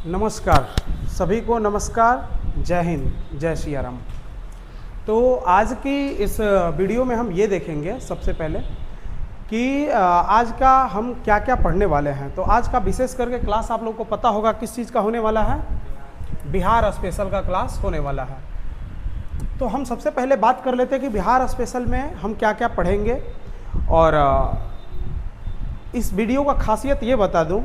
नमस्कार, सभी को नमस्कार। जय हिंद, जय श्री राम। तो आज की इस वीडियो में हम ये देखेंगे सबसे पहले कि आज का हम क्या क्या पढ़ने वाले हैं। तो आज का विशेष करके क्लास आप लोगों को पता होगा किस चीज़ का होने वाला है, बिहार स्पेशल का क्लास होने वाला है। तो हम सबसे पहले बात कर लेते हैं कि बिहार स्पेशल में हम क्या क्या पढ़ेंगे। और इस वीडियो का खासियत ये बता दूं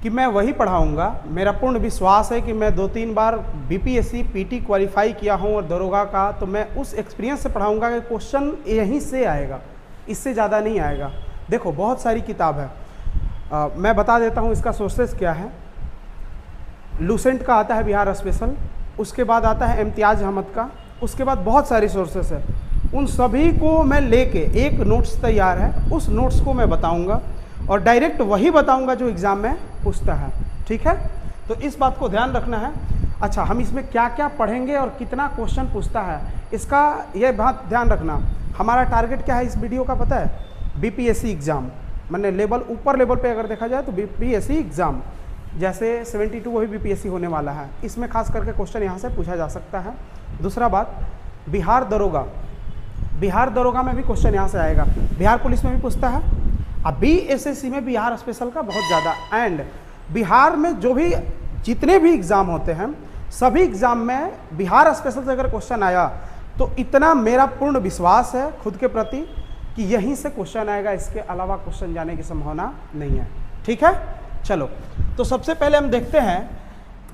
कि मैं वही पढ़ाऊंगा। मेरा पूर्ण विश्वास है कि मैं 2-3 बार बीपीएससी पीटी क्वालिफाई किया हूं और दरोगा का, तो मैं उस एक्सपीरियंस से पढ़ाऊंगा कि क्वेश्चन यहीं से आएगा, इससे ज़्यादा नहीं आएगा। देखो बहुत सारी किताब है, मैं बता देता हूं इसका सोर्सेस क्या है। लूसेंट का आता है बिहार स्पेशल, उसके बाद आता है इम्तियाज़ अहमद का, उसके बाद बहुत सारी सोर्सेस है। उन सभी को मैं लेके एक नोट्स तैयार है, उस नोट्स को मैं बताऊंगा और डायरेक्ट वही बताऊंगा जो एग्ज़ाम में पूछता है। ठीक है, तो इस बात को ध्यान रखना है। अच्छा, हम इसमें क्या क्या पढ़ेंगे और कितना क्वेश्चन पूछता है, इसका यह बात ध्यान रखना। हमारा टारगेट क्या है इस वीडियो का पता है? बीपीएससी एग्ज़ाम, मैंने लेवल ऊपर लेवल पे अगर देखा जाए तो बीपीएससी एग्ज़ाम, जैसे 72 वही बीपीएससी होने वाला है। इसमें खास करके क्वेश्चन यहाँ से पूछा जा सकता है। दूसरा बात, बिहार दरोगा में भी क्वेश्चन यहाँ से आएगा। बिहार पुलिस में भी पूछता है, अब बीएसएससी में बिहार स्पेशल का बहुत ज़्यादा। एंड बिहार में जो भी जितने भी एग्ज़ाम होते हैं सभी एग्ज़ाम में बिहार स्पेशल से अगर क्वेश्चन आया तो इतना मेरा पूर्ण विश्वास है खुद के प्रति कि यहीं से क्वेश्चन आएगा, इसके अलावा क्वेश्चन जाने की संभावना नहीं है। ठीक है, चलो तो सबसे पहले हम देखते हैं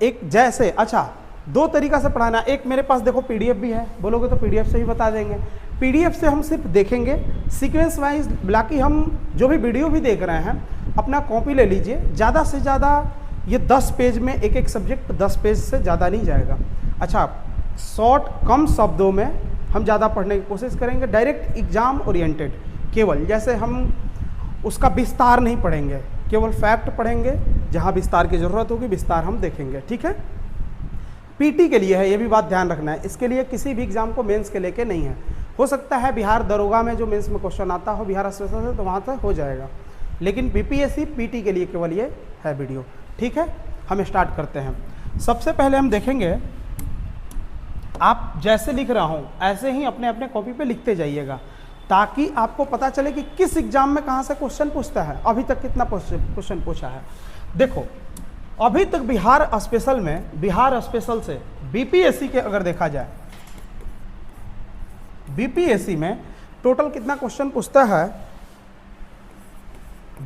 एक जैसे, अच्छा 2 तरीका से पढ़ाना। एक मेरे पास देखो पीडीएफ भी है, बोलोगे तो पीडीएफ से भी बता देंगे। पीडीएफ से हम सिर्फ देखेंगे सीक्वेंस वाइज, बाकी हम जो भी वीडियो भी देख रहे हैं अपना कॉपी ले लीजिए। ज़्यादा से ज़्यादा ये 10 पेज में एक सब्जेक्ट 10 पेज से ज़्यादा नहीं जाएगा। अच्छा, शॉर्ट कम शब्दों में हम ज़्यादा पढ़ने की कोशिश करेंगे, डायरेक्ट एग्जाम ओरिएंटेड। केवल जैसे हम उसका विस्तार नहीं पढ़ेंगे, केवल फैक्ट पढ़ेंगे, जहाँ विस्तार की ज़रूरत होगी विस्तार हम देखेंगे। ठीक है, पीटी के लिए है, ये भी बात ध्यान रखना है। इसके लिए किसी भी एग्जाम को मेंस के लेके नहीं है। हो सकता है बिहार दरोगा में जो मेंस में क्वेश्चन आता हो बिहार स्पेशल से, तो वहाँ तक हो जाएगा, लेकिन बीपीएससी पीटी के लिए केवल ये है वीडियो। ठीक है, हम स्टार्ट करते हैं। सबसे पहले हम देखेंगे, आप जैसे लिख रहा हूँ ऐसे ही अपने अपने कॉपी पे लिखते जाइएगा, ताकि आपको पता चले कि किस एग्जाम में कहाँ से क्वेश्चन पूछता है, अभी तक कितना क्वेश्चन पूछा है। देखो अभी तक बिहार स्पेशल में, बिहार स्पेशल से बीपीएससी के अगर देखा जाए, बीपीएससी में टोटल कितना क्वेश्चन पूछता है?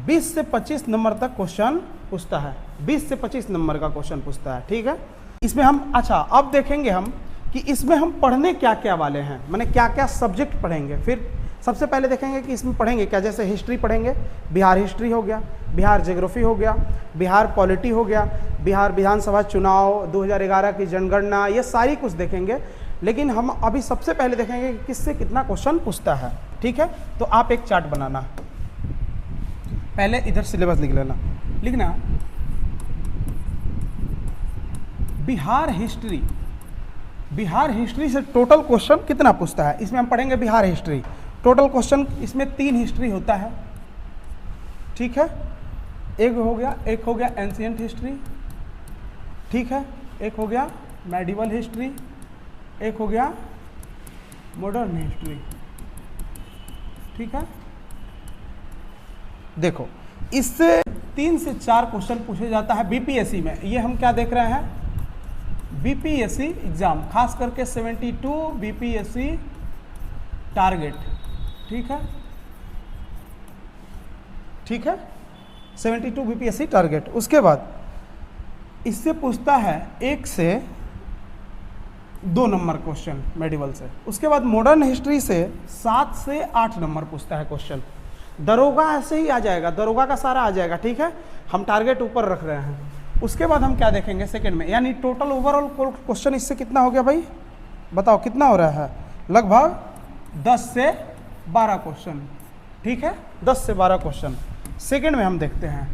20 से 25 नंबर तक क्वेश्चन पूछता है। 20 से 25 नंबर का क्वेश्चन पूछता है। ठीक है, इसमें हम, अच्छा अब देखेंगे हम कि इसमें हम पढ़ने क्या क्या वाले हैं, माने क्या क्या सब्जेक्ट पढ़ेंगे। फिर सबसे पहले देखेंगे कि इसमें पढ़ेंगे क्या, जैसे हिस्ट्री पढ़ेंगे, बिहार हिस्ट्री हो गया, बिहार ज्योग्राफी हो गया, बिहार पॉलिटी हो गया, बिहार विधानसभा चुनाव 2011 की जनगणना, ये सारी कुछ देखेंगे। लेकिन हम अभी सबसे पहले देखेंगे कि किससे कितना क्वेश्चन पूछता है। ठीक है, तो आप एक चार्ट बनाना, पहले इधर सिलेबस लिख लेना, लिखना बिहार हिस्ट्री। बिहार हिस्ट्री से टोटल क्वेश्चन कितना पूछता है, इसमें हम पढ़ेंगे बिहार हिस्ट्री। टोटल क्वेश्चन इसमें 3 हिस्ट्री होता है। ठीक है, एक हो गया एंशिएंट हिस्ट्री। ठीक है, एक हो गया मेडिवल हिस्ट्री, एक हो गया मॉडर्न हिस्ट्री। ठीक है, देखो इससे 3 से 4 क्वेश्चन पूछे जाता है बीपीएससी में। ये हम क्या देख रहे हैं, बीपीएससी एग्जाम, खास करके 72 बीपीएससी टारगेट। ठीक है, ठीक है, 72 बीपीएससी टारगेट। उसके बाद इससे पूछता है 1 से 2 नंबर क्वेश्चन मेडिवल से। उसके बाद मॉडर्न हिस्ट्री से 7 से 8 नंबर पूछता है क्वेश्चन। दरोगा ऐसे ही आ जाएगा, दरोगा का सारा आ जाएगा। ठीक है, हम टारगेट ऊपर रख रहे हैं। उसके बाद हम क्या देखेंगे सेकंड में, यानी टोटल ओवरऑल क्वेश्चन इससे कितना हो गया भाई, बताओ कितना हो रहा है? लगभग 10 से 12 क्वेश्चन। ठीक है, 10 से 12 क्वेश्चन सेकंड में हम देखते हैं।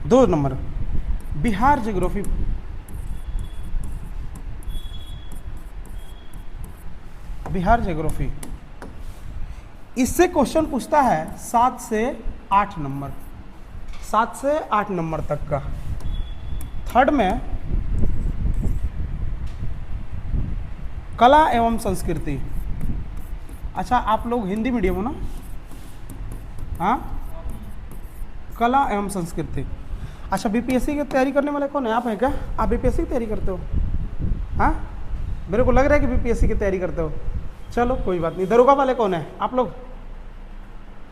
2 number Bihar geography, Bihar geography, इससे क्वेश्चन पूछता है 7 से 8 नंबर। 7 से 8 नंबर तक का। थर्ड में कला एवं संस्कृति। अच्छा, आप लोग हिंदी मीडियम हो ना? हाँ, कला एवं संस्कृति। अच्छा, बीपीएससी की तैयारी करने वाले कौन है? आप हैं क्या? आप बीपीएससी की तैयारी करते हो? हाँ, मेरे को लग रहा है कि बीपीएससी की तैयारी करते हो। चलो कोई बात नहीं। दरोगा वाले कौन है आप लोग?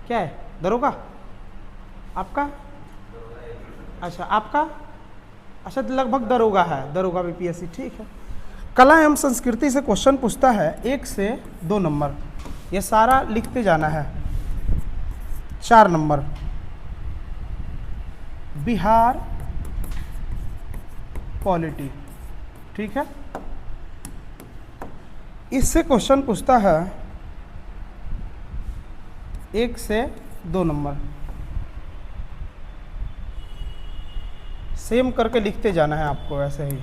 क्या है दरोगा आपका? अच्छा, आपका? अच्छा, लगभग दरोगा है, दरोगा बीपीएससी, ठीक है। कला एवं संस्कृति से क्वेश्चन पूछता है 1 से 2 नंबर, ये सारा लिखते जाना है। 4 नंबर बिहार पॉलिटी, ठीक है। इससे क्वेश्चन पूछता है 1 से 2 नंबर, सेम करके लिखते जाना है आपको ऐसे ही।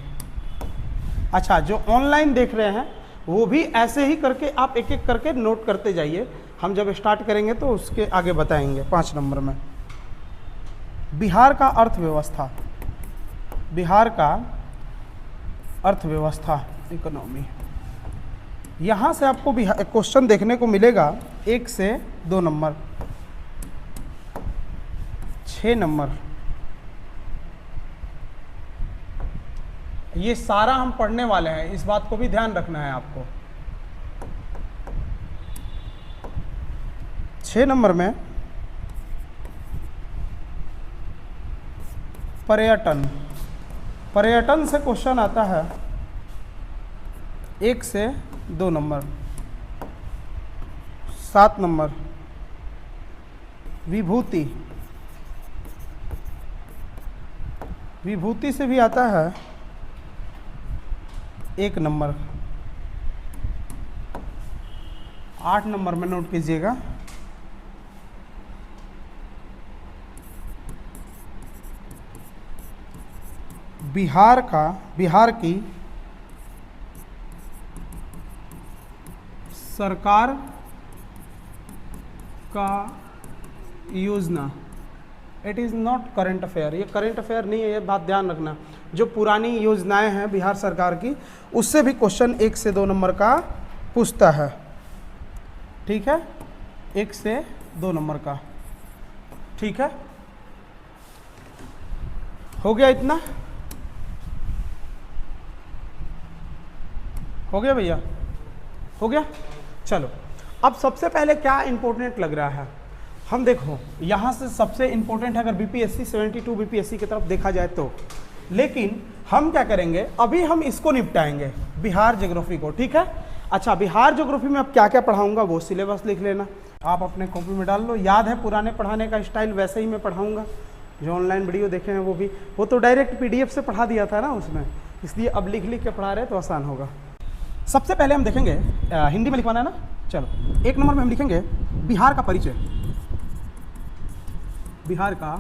अच्छा, जो ऑनलाइन देख रहे हैं वो भी ऐसे ही करके आप एक एक करके नोट करते जाइए। हम जब स्टार्ट करेंगे तो उसके आगे बताएंगे। 5 नंबर में बिहार का अर्थव्यवस्था, बिहार का अर्थव्यवस्था, इकोनॉमी। यहाँ से आपको क्वेश्चन देखने को मिलेगा 1 से 2 नंबर। 6 नंबर, ये सारा हम पढ़ने वाले हैं, इस बात को भी ध्यान रखना है आपको। 6 नंबर में पर्यटन, पर्यटन से क्वेश्चन आता है 1 से 2 नंबर। 7 नंबर विभूति, विभूति से भी आता है 1 नंबर। 8 नंबर में नोट कीजिएगा बिहार का, बिहार की सरकार का योजना। It is not current affair, ये करंट अफेयर नहीं है, ये बात ध्यान रखना। जो पुरानी योजनाएं हैं बिहार सरकार की, उससे भी क्वेश्चन 1 से 2 नंबर का पूछता है, ठीक है। 1 से 2 नंबर का, ठीक है। हो गया इतना? हो गया भैया? हो गया। चलो, अब सबसे पहले क्या इंपॉर्टेंट लग रहा है, हम देखो यहाँ से सबसे इंपॉर्टेंट है अगर बीपीएससी 72 बीपीएससी की तरफ देखा जाए तो। लेकिन हम क्या करेंगे, अभी हम इसको निपटाएंगे, बिहार ज्योग्राफी को, ठीक है। अच्छा, बिहार ज्योग्राफी में अब क्या क्या पढ़ाऊंगा वो सिलेबस लिख लेना, आप अपने कॉपी में डाल लो। याद है पुराने पढ़ाने का स्टाइल, वैसे ही मैं पढ़ाऊंगा। जो ऑनलाइन वीडियो देखे हैं वो भी, वो तो डायरेक्ट पीडीएफ से पढ़ा दिया था ना उसमें, इसलिए अब लिख लिख के पढ़ा रहे तो आसान होगा। सबसे पहले हम देखेंगे, हिंदी में लिखवाना है ना, चलो 1 नंबर में हम लिखेंगे बिहार का परिचय, बिहार का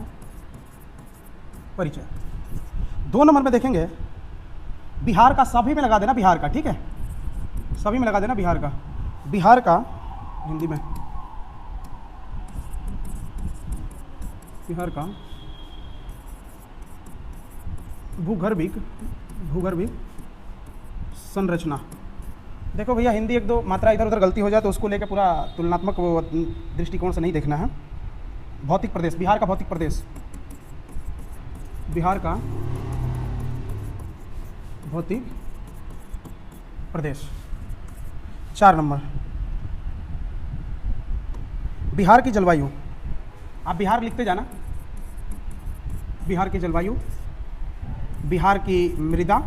परिचय। 2 नंबर में देखेंगे बिहार का, सभी में लगा देना बिहार का, ठीक है, सभी में लगा देना बिहार का, बिहार का हिंदी में बिहार का भूगर्भिक, भूगर्भिक संरचना। देखो भैया, हिंदी 1-2 मात्रा इधर उधर गलती हो जाए तो उसको लेकर पूरा तुलनात्मक दृष्टिकोण से नहीं देखना है। भौतिक प्रदेश, बिहार का भौतिक प्रदेश, बिहार का भौतिक प्रदेश। 4 नंबर बिहार की जलवायु, आप बिहार लिखते जाना, बिहार की जलवायु, बिहार की मृदा,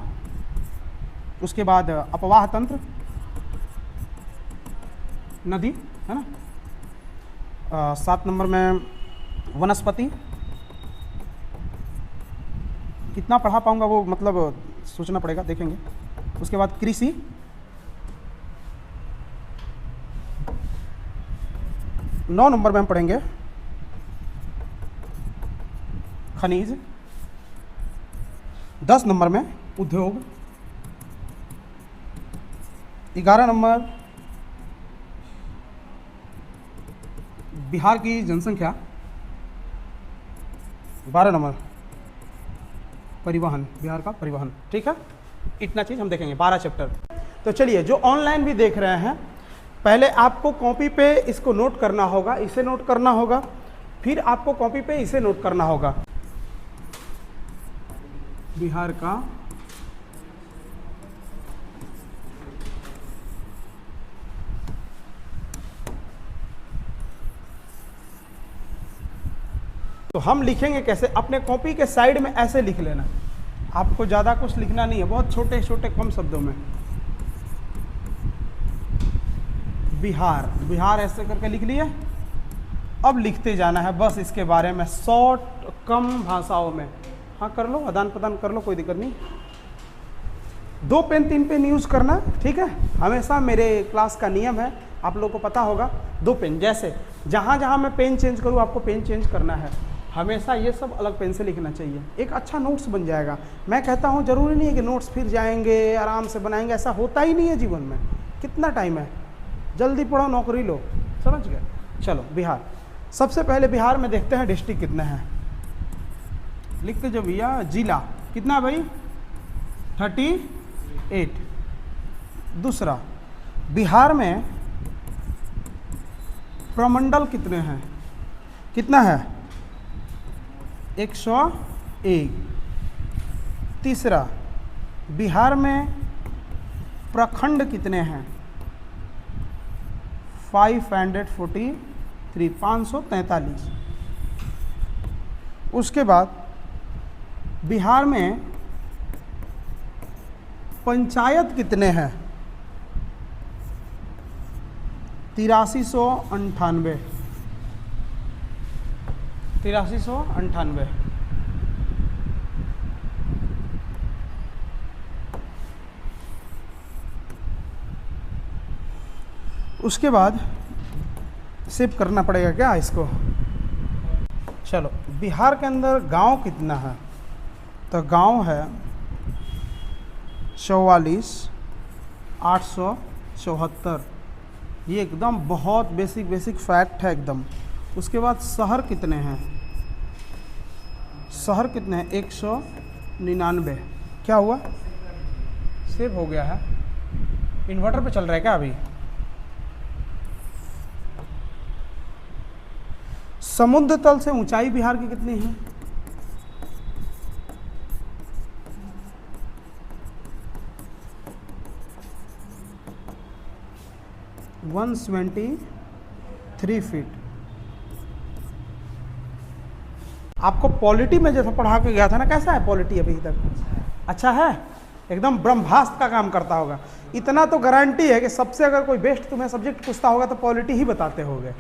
उसके बाद अपवाह तंत्र, नदी, है ना। 7 नंबर में वनस्पति, कितना पढ़ा पाऊंगा वो मतलब सोचना पड़ेगा, देखेंगे। उसके बाद कृषि, नौ नंबर में हम पढ़ेंगे खनिज, 10 नंबर में उद्योग, 11 नंबर बिहार की जनसंख्या, 12 नंबर परिवहन, बिहार का परिवहन, ठीक है। इतना चीज़ हम देखेंगे 12 चैप्टर। तो चलिए, जो ऑनलाइन भी देख रहे हैं, पहले आपको कॉपी पे इसको नोट करना होगा, इसे नोट करना होगा, फिर आपको कॉपी पे इसे नोट करना होगा। बिहार का तो हम लिखेंगे कैसे, अपने कॉपी के साइड में ऐसे लिख लेना, आपको ज़्यादा कुछ लिखना नहीं है, बहुत छोटे छोटे कम शब्दों में। बिहार, बिहार ऐसे करके लिख लिए। अब लिखते जाना है बस इसके बारे में, शॉर्ट कम भाषाओं में। हाँ कर लो, आदान प्रदान कर लो, कोई दिक्कत नहीं। 2 पेन 3 पेन यूज़ करना, ठीक है। हमेशा मेरे क्लास का नियम है, आप लोगों को पता होगा, 2 पेन। जैसे जहाँ जहाँ मैं पेन चेंज करूँ, आपको पेन चेंज करना है। हमेशा ये सब अलग पेन से लिखना चाहिए, एक अच्छा नोट्स बन जाएगा। मैं कहता हूँ ज़रूरी नहीं है कि नोट्स फिर जाएंगे आराम से बनाएंगे, ऐसा होता ही नहीं है जीवन में। कितना टाइम है, जल्दी पढ़ो, नौकरी लो, समझ गए। चलो बिहार, सबसे पहले बिहार में देखते हैं डिस्ट्रिक्ट कितने हैं। लिखते जो भैया, जिला कितना भाई, 38। दूसरा, बिहार में प्रमंडल कितने हैं, कितना है, 101। तीसरा, बिहार में प्रखंड कितने हैं, 543, 543। उसके बाद बिहार में पंचायत कितने हैं, 8398, 8398। उसके बाद सेव करना पड़ेगा क्या इसको। चलो, बिहार के अंदर गांव कितना है, तो गांव है 44,874। ये एकदम बहुत बेसिक फैक्ट है एकदम। उसके बाद शहर कितने हैं, शहर कितने हैं, 199। क्या हुआ, सेव हो गया है। इन्वर्टर पे चल रहा है क्या अभी। समुद्र तल से ऊंचाई बिहार की कितनी है, 173 फीट। आपको पॉलिटी में जैसा पढ़ा के गया था ना, कैसा है पॉलिटी अभी तक, अच्छा है, एकदम ब्रह्मास्त्र का काम करता होगा। इतना तो गारंटी है कि सबसे अगर कोई बेस्ट तुम्हें सब्जेक्ट पूछता होगा तो पॉलिटी ही बताते होगे,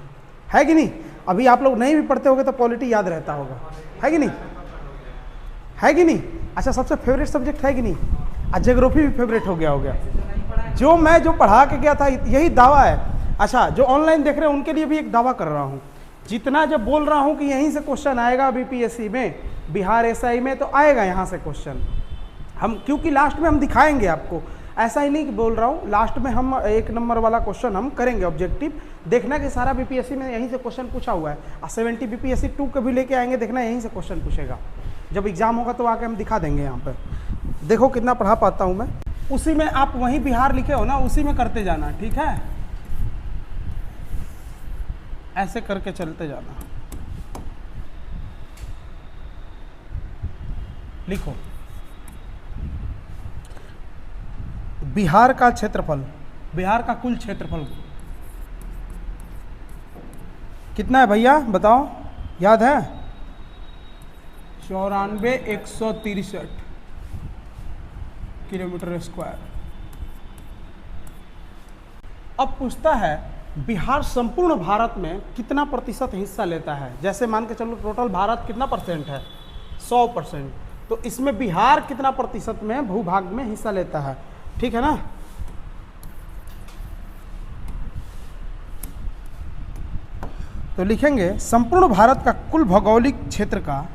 है कि नहीं। अभी आप लोग नहीं भी पढ़ते होगे तो पॉलिटी याद रहता होगा, है कि नहीं, है कि नहीं। अच्छा, सबसे फेवरेट सब्जेक्ट है कि नहीं, और ज्योग्राफी भी फेवरेट हो गया। जो मैं जो पढ़ा के गया था यही दावा है। अच्छा, जो ऑनलाइन देख रहे हैं उनके लिए भी एक दावा कर रहा हूँ, जितना जब बोल रहा हूँ कि यहीं से क्वेश्चन आएगा बीपीएससी में, बिहार एसआई में, तो आएगा यहाँ से क्वेश्चन। हम क्योंकि लास्ट में हम दिखाएंगे आपको, ऐसा ही नहीं कि बोल रहा हूँ, लास्ट में हम 1 नंबर वाला क्वेश्चन हम करेंगे ऑब्जेक्टिव। देखना कि सारा बीपीएससी में यहीं से क्वेश्चन पूछा हुआ है, और 70 बीपीएससी 2 के भी लेके आएंगे, देखना यहीं से क्वेश्चन पूछेगा। जब एग्जाम होगा तो आके हम दिखा देंगे यहाँ पर। देखो कितना पढ़ा पाता हूँ मैं, उसी में आप वहीं बिहार लिखे हो ना, उसी में करते जाना, ठीक है, ऐसे करके चलते जाना। लिखो, बिहार का क्षेत्रफल, बिहार का कुल क्षेत्रफल कितना है भैया बताओ, याद है, 94,163 किलोमीटर स्क्वायर। अब पूछता है बिहार संपूर्ण भारत में कितना प्रतिशत हिस्सा लेता है। जैसे मान के चलो टोटल भारत कितना परसेंट है, 100%, तो इसमें बिहार कितना प्रतिशत में भूभाग में हिस्सा लेता है, ठीक है ना। तो लिखेंगे संपूर्ण भारत का कुल भौगोलिक क्षेत्र का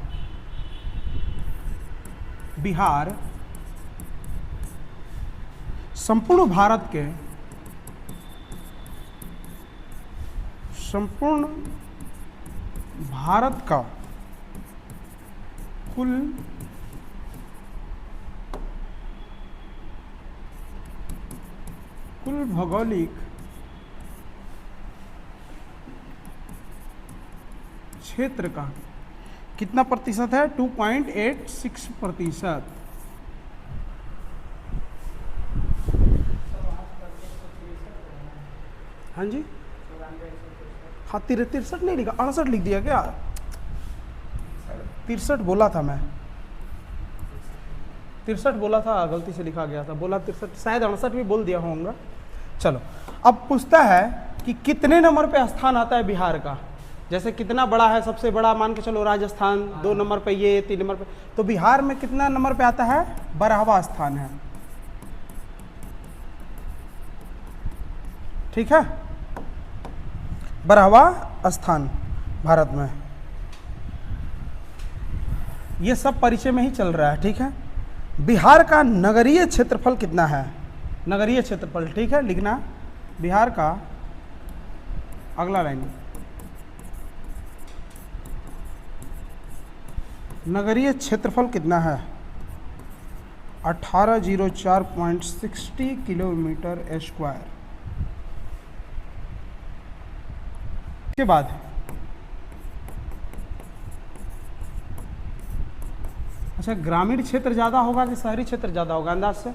बिहार संपूर्ण भारत के संपूर्ण भारत का कुल भौगोलिक क्षेत्र का कितना प्रतिशत है? 2.86%। हाँ जी, हाँ 63 नहीं लिखा, 68 लिख दिया क्या? 63 बोला था मैं, 63 बोला था, गलती से लिखा गया था, बोला 63, शायद 68 भी बोल दिया होगा। चलो, अब पूछता है कि कितने नंबर पे स्थान आता है बिहार का। जैसे कितना बड़ा है, सबसे बड़ा मान के चलो राजस्थान 2 नंबर पे, ये 3 नंबर पे, तो बिहार में कितना नंबर पे आता है? 12वां स्थान है। ठीक है, 12वां स्थान भारत में। ये सब परिचय में ही चल रहा है। ठीक है, बिहार का नगरीय क्षेत्रफल कितना है? नगरीय क्षेत्रफल, ठीक है, लिखना बिहार का, अगला लाइन, नगरीय क्षेत्रफल कितना है? 1804.60 किलोमीटर स्क्वायर। के बाद अच्छा, ग्रामीण क्षेत्र ज़्यादा होगा कि शहरी क्षेत्र ज़्यादा होगा अंदाज से?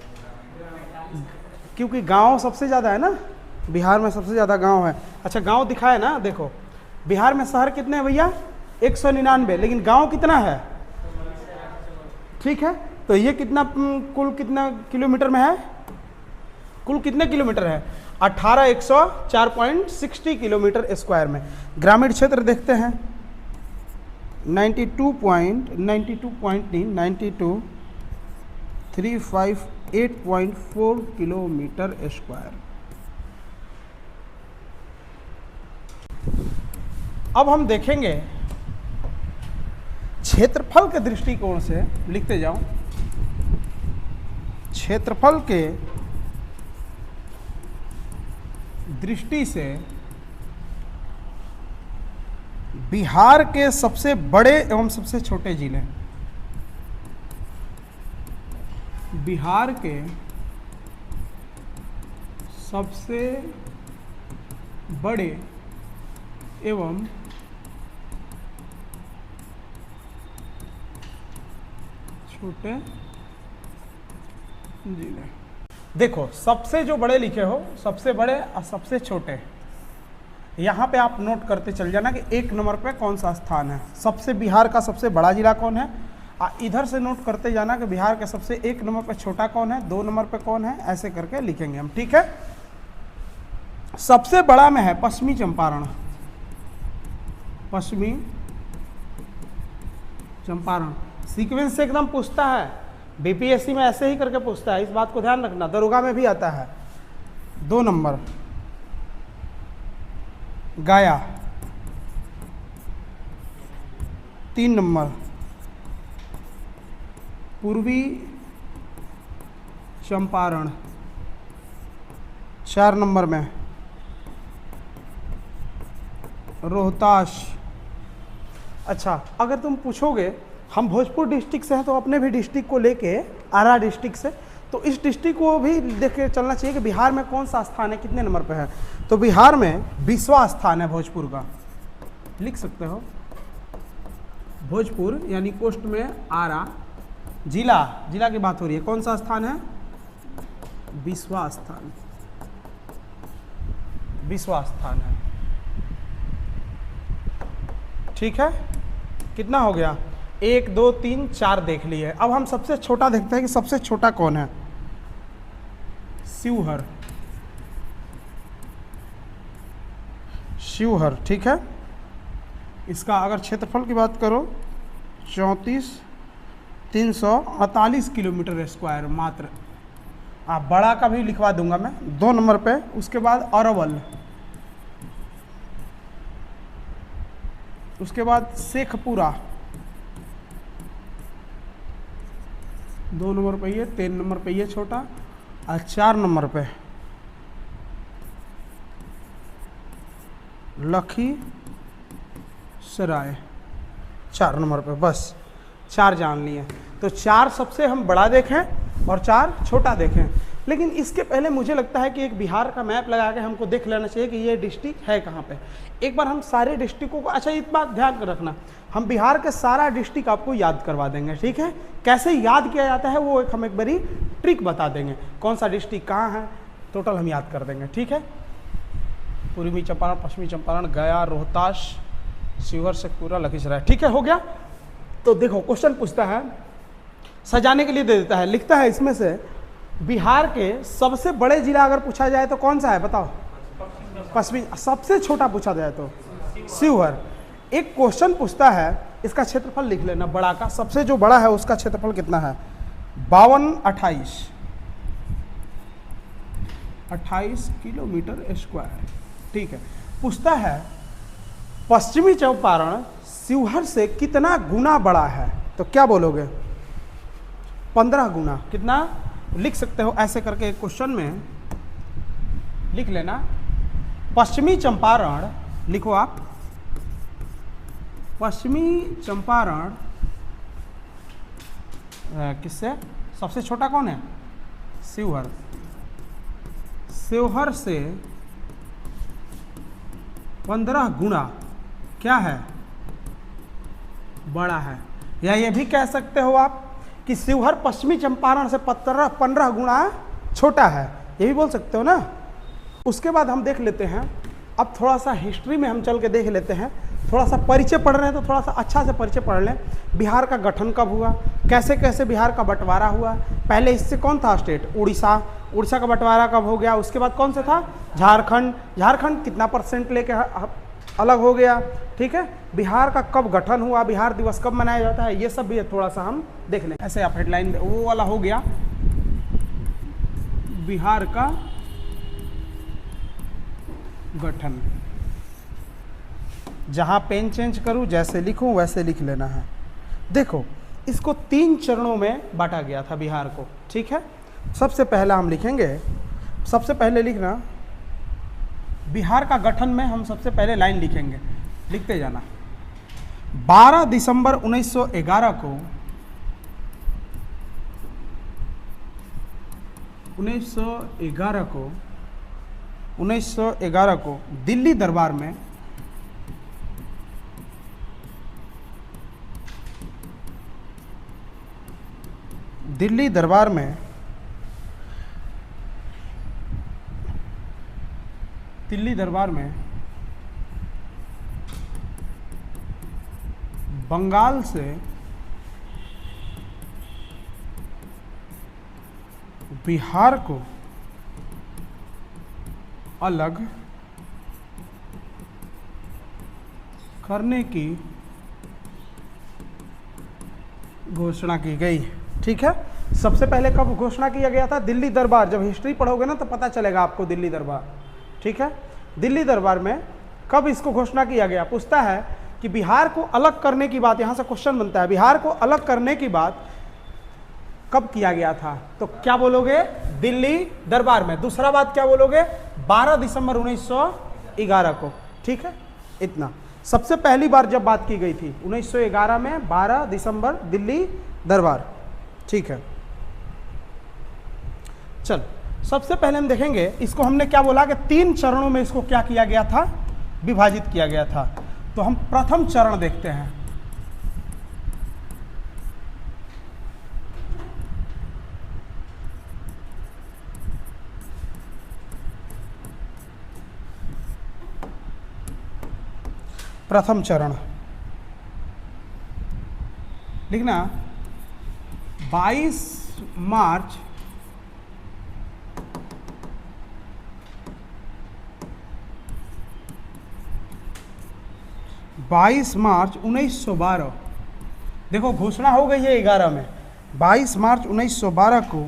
क्योंकि गांव सबसे ज़्यादा है ना, बिहार में सबसे ज़्यादा गांव है। अच्छा, गांव दिखाए ना, देखो बिहार में शहर कितने हैं भैया? 199, लेकिन गांव कितना है? ठीक है, तो ये कितना, कुल कितना किलोमीटर में है? कुल कितने किलोमीटर है? 18,104.60 किलोमीटर स्क्वायर में। ग्रामीण क्षेत्र देखते हैं, 92.358.4 किलोमीटर स्क्वायर। अब हम देखेंगे क्षेत्रफल के दृष्टिकोण से, लिखते जाओ, क्षेत्रफल के दृष्टि से बिहार के सबसे बड़े एवं सबसे छोटे जिले, बिहार के सबसे बड़े एवं छोटे जिले। देखो, सबसे जो बड़े लिखे हो, सबसे बड़े और सबसे छोटे, यहाँ पे आप नोट करते चल जाना कि 1 नंबर पे कौन सा स्थान है। सबसे बिहार का सबसे बड़ा जिला कौन है, इधर से नोट करते जाना कि बिहार के सबसे 1 नंबर पे छोटा कौन है, 2 नंबर पे कौन है, ऐसे करके लिखेंगे हम। ठीक है, सबसे बड़ा में है पश्चिमी चंपारण, पश्चिमी चंपारण। सीक्वेंस से एकदम पूछता है, बीपीएससी में ऐसे ही करके पूछता है, इस बात को ध्यान रखना। दरोगा में भी आता है। 2 नंबर गया, 3 नंबर पूर्वी चंपारण, 4 नंबर में रोहतास। अच्छा, अगर तुम पूछोगे हम भोजपुर डिस्ट्रिक्ट से हैं तो अपने भी डिस्ट्रिक्ट को लेके, आरा डिस्ट्रिक्ट से, तो इस डिस्ट्रिक्ट को भी देख के चलना चाहिए कि बिहार में कौन सा स्थान है, कितने नंबर पे है। तो बिहार में 20वां स्थान है भोजपुर का, लिख सकते हो। भोजपुर यानी कोस्ट में आरा जिला, जिला की बात हो रही है, कौन सा स्थान है? 20वां स्थान, 20वां स्थान है। ठीक है, कितना हो गया? 1 2 3 4 देख लिए। अब हम सबसे छोटा देखते हैं कि सबसे छोटा कौन है। शिवहर, शिवहर। ठीक है, इसका अगर क्षेत्रफल की बात करो 34,348 किलोमीटर स्क्वायर मात्र। आप बड़ा का भी लिखवा दूंगा मैं 2 नंबर पे। उसके बाद अरवल, उसके बाद शेखपुरा 2 नंबर पे ये, 3 नंबर पे ये छोटा, और 4 नंबर पे लखीसराय, 4 नंबर पे। बस 4 जान लिए। तो 4 सबसे हम बड़ा देखें और 4 छोटा देखें। लेकिन इसके पहले मुझे लगता है कि एक बिहार का मैप लगा के हमको देख लेना चाहिए कि ये डिस्ट्रिक्ट है कहाँ पे। एक बार हम सारे डिस्ट्रिक्टों को, अच्छा इस बात ध्यान रखना, हम बिहार के सारा डिस्ट्रिक्ट आपको याद करवा देंगे, ठीक है। कैसे याद किया जाता है वो हम एक बारी ट्रिक बता देंगे, कौन सा डिस्ट्रिक्ट कहाँ है, टोटल हम याद कर देंगे, ठीक है। पूर्वी चंपारण, पश्चिमी चंपारण, गया, रोहतास, शिवहर, शेखपुरा, लखीसराय, ठीक है, हो गया। तो देखो क्वेश्चन पूछता है, सजाने के लिए दे देता है, लिखता है इसमें से बिहार के सबसे बड़े जिला अगर पूछा जाए तो कौन सा है बताओ? पश्चिमी। सबसे छोटा पूछा जाए तो शिवहर। एक क्वेश्चन पूछता है, इसका क्षेत्रफल लिख लेना, बड़ा का, सबसे जो बड़ा है उसका क्षेत्रफल कितना है? 28 किलोमीटर स्क्वायर, ठीक है। पूछता है पश्चिमी चंपारण शिवहर से कितना गुना बड़ा है, तो क्या बोलोगे? 15 गुना। कितना लिख सकते हो ऐसे करके क्वेश्चन में लिख लेना। पश्चिमी चंपारण लिखो आप, पश्चिमी चंपारण किससे सबसे छोटा कौन है? शिवहर। शिवहर से 15 गुना क्या है? बड़ा है। या ये भी कह सकते हो आप कि शिवहर पश्चिमी चंपारण से 15 गुना छोटा है, ये भी बोल सकते हो ना। उसके बाद हम देख लेते हैं, अब थोड़ा सा हिस्ट्री में हम चल के देख लेते हैं, थोड़ा सा परिचय पढ़ रहे हैं तो थोड़ा सा अच्छा से परिचय पढ़ लें। बिहार का गठन कब हुआ, कैसे कैसे बिहार का बंटवारा हुआ, पहले इससे कौन था स्टेट? उड़ीसा। उड़ीसा का बंटवारा कब हो गया, उसके बाद कौन सा था? झारखंड। झारखंड कितना % लेके अलग हो गया, ठीक है। बिहार का कब गठन हुआ, बिहार दिवस कब मनाया जाता है, ये सब भी थोड़ा सा हम देख लें। ऐसे आप हेडलाइन, वो वाला हो गया बिहार का गठन। जहां पेन चेंज करूं, जैसे लिखूं वैसे लिख लेना है। देखो इसको 3 चरणों में बांटा गया था बिहार को, ठीक है। सबसे पहला हम लिखेंगे, सबसे पहले लिखना बिहार का गठन में हम सबसे पहले लाइन लिखेंगे, लिखते जाना। 12 दिसंबर 1911 को दिल्ली दरबार में बंगाल से बिहार को अलग करने की घोषणा की गई, ठीक है। सबसे पहले कब घोषणा किया गया था? दिल्ली दरबार। जब हिस्ट्री पढ़ोगे ना तो पता चलेगा आपको दिल्ली दरबार, ठीक है। दिल्ली दरबार में कब इसको घोषणा किया गया? पूछता है कि बिहार को अलग करने की बात, यहां से क्वेश्चन बनता है, बिहार को अलग करने की बात कब किया गया था? तो क्या बोलोगे? दिल्ली दरबार में। दूसरा बात क्या बोलोगे? 12 दिसंबर 1911 को, ठीक है। इतना सबसे पहली बार जब बात की गई थी 1911 में, 12 दिसंबर, दिल्ली दरबार, ठीक है। चल सबसे पहले हम देखेंगे, इसको हमने क्या बोला कि 3 चरणों में इसको क्या किया गया था? विभाजित किया गया था। तो हम प्रथम चरण देखते हैं। प्रथम चरण लिखना 22 मार्च 1912। देखो घोषणा हो गई है 11 में, 22 मार्च 1912 को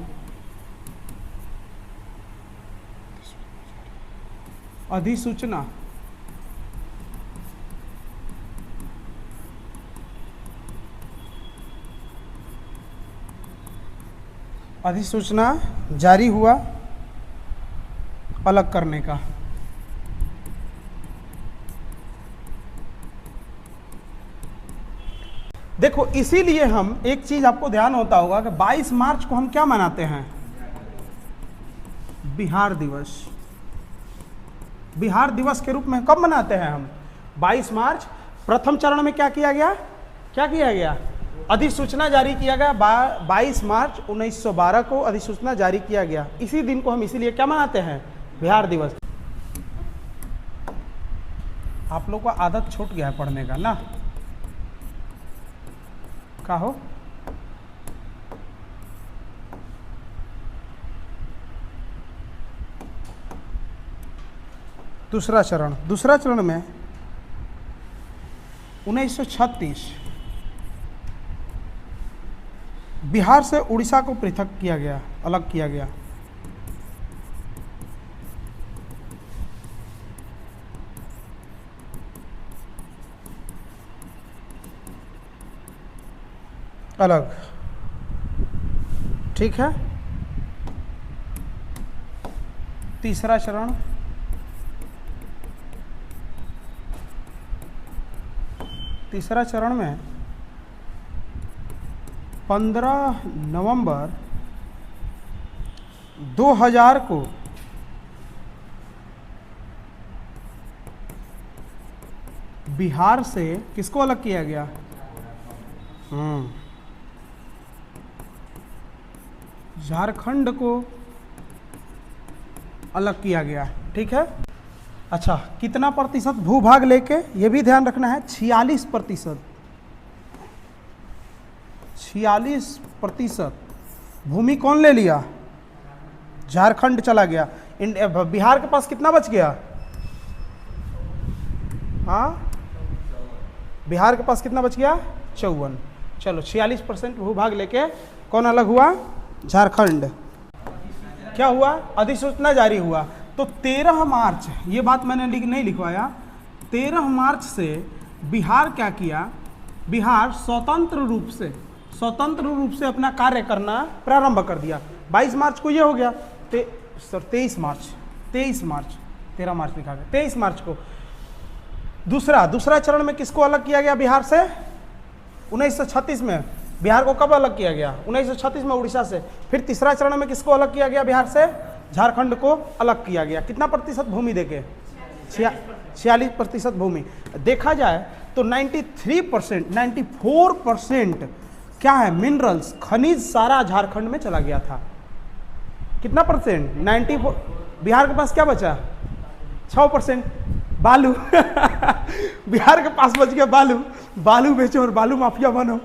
अधिसूचना जारी हुआ अलग करने का। देखो देखो इसीलिए हम, एक चीज आपको ध्यान होता होगा कि 22 मार्च को हम क्या मनाते हैं? बिहार दिवस। बिहार दिवस के रूप में कब मनाते हैं हम? 22 मार्च। प्रथम चरण में क्या किया गया? क्या किया गया? अधिसूचना जारी किया गया। 22 मार्च 1912 को अधिसूचना जारी किया गया। इसी दिन को हम इसीलिए क्या मनाते हैं? बिहार दिवस। आप लोग को आदत छूट गया है पढ़ने का ना? का हो? दूसरा चरण में 1936 बिहार से उड़ीसा को पृथक किया गया, अलग किया गया। अलग, ठीक है। तीसरा चरण में 15 नवंबर 2000 को बिहार से किसको अलग किया गया? झारखंड को अलग किया गया, ठीक है। अच्छा, कितना प्रतिशत भूभाग लेके, ये भी ध्यान रखना है, 46%। 46% भूमि कौन ले लिया? झारखंड चला गया। बिहार के पास कितना बच गया? हाँ, बिहार के पास कितना बच गया? 54। चलो 46% भूभाग लेके कौन अलग हुआ? झारखंड। क्या हुआ? अधिसूचना जारी हुआ। तो 13 मार्च, ये बात मैंने नहीं लिखवाया, 13 मार्च से बिहार क्या किया? बिहार स्वतंत्र रूप से अपना कार्य करना प्रारंभ कर दिया। 22 मार्च को ये हो गया। 23 मार्च 13 मार्च लिखा गया, 23 मार्च को। दूसरा चरण में किसको अलग किया गया बिहार से? 1936 में। बिहार को कब अलग किया गया? 1936 में उड़ीसा से। फिर तीसरा चरण में किसको अलग किया गया बिहार से? झारखंड को अलग किया गया। कितना प्रतिशत भूमि देके? 46% भूमि। देखा जाए तो 94% क्या है? मिनरल्स, खनिज सारा झारखंड में चला गया था। कितना परसेंट? 94। बिहार के पास क्या बचा? 6%। बालू बिहार के पास बच गया बालू बेचो और बालू माफिया बनो।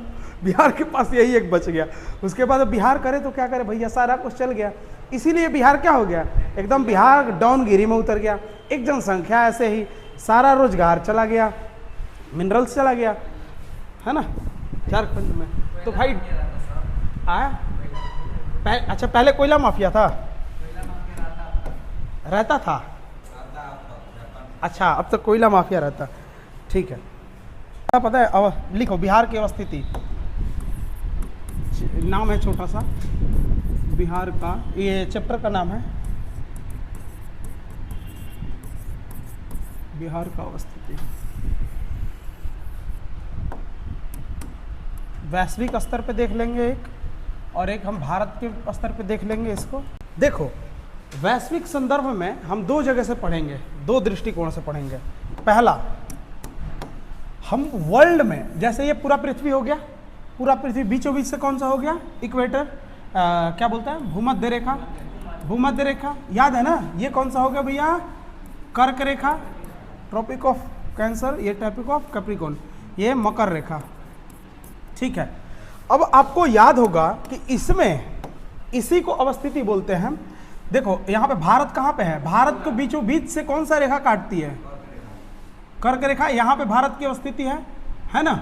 बिहार के पास यही एक बच गया। उसके बाद बिहार करे तो क्या करे भैया, सारा कुछ चल गया। इसीलिए बिहार क्या हो गया? एकदम बिहार डाउनगिरी में उतर गया। एक जनसंख्या ऐसे ही, सारा रोजगार चला गया, मिनरल्स चला गया, है ना, झारखंड में। तो भाई अच्छा, पहले कोयला माफिया था, रहता था। अच्छा, अब तो कोयला माफिया रहता, ठीक है। पता है, अब लिखो बिहार की अवस्थिति। नाम है छोटा सा बिहार का, ये चैप्टर का नाम है बिहार का अवस्थिति। वैश्विक स्तर पे देख लेंगे एक, और एक हम भारत के स्तर पे देख लेंगे इसको। देखो, वैश्विक संदर्भ में हम दो जगह से पढ़ेंगे, दो दृष्टिकोण से पढ़ेंगे। पहला, हम वर्ल्ड में, जैसे ये पूरा पृथ्वी हो गया, पूरा पृथ्वी बीचों बीच से कौन सा हो गया? इक्वेटर, क्या बोलता है? भूमध्य रेखा। भूमध्य रेखा याद है ना? ये कौन सा हो गया भैया? कर्क रेखा, ट्रॉपिक ऑफ कैंसर, ये ट्रॉपिक ऑफ कैप्रिकॉर्न, ये मकर रेखा, ठीक है। अब आपको याद होगा कि इसमें इसी को अवस्थिति बोलते हैं। देखो यहाँ पे भारत कहाँ पे है? भारत को बीचों बीच से कौन सा रेखा काटती है? कर्क रेखा। यहाँ पे भारत की अवस्थिति है ना,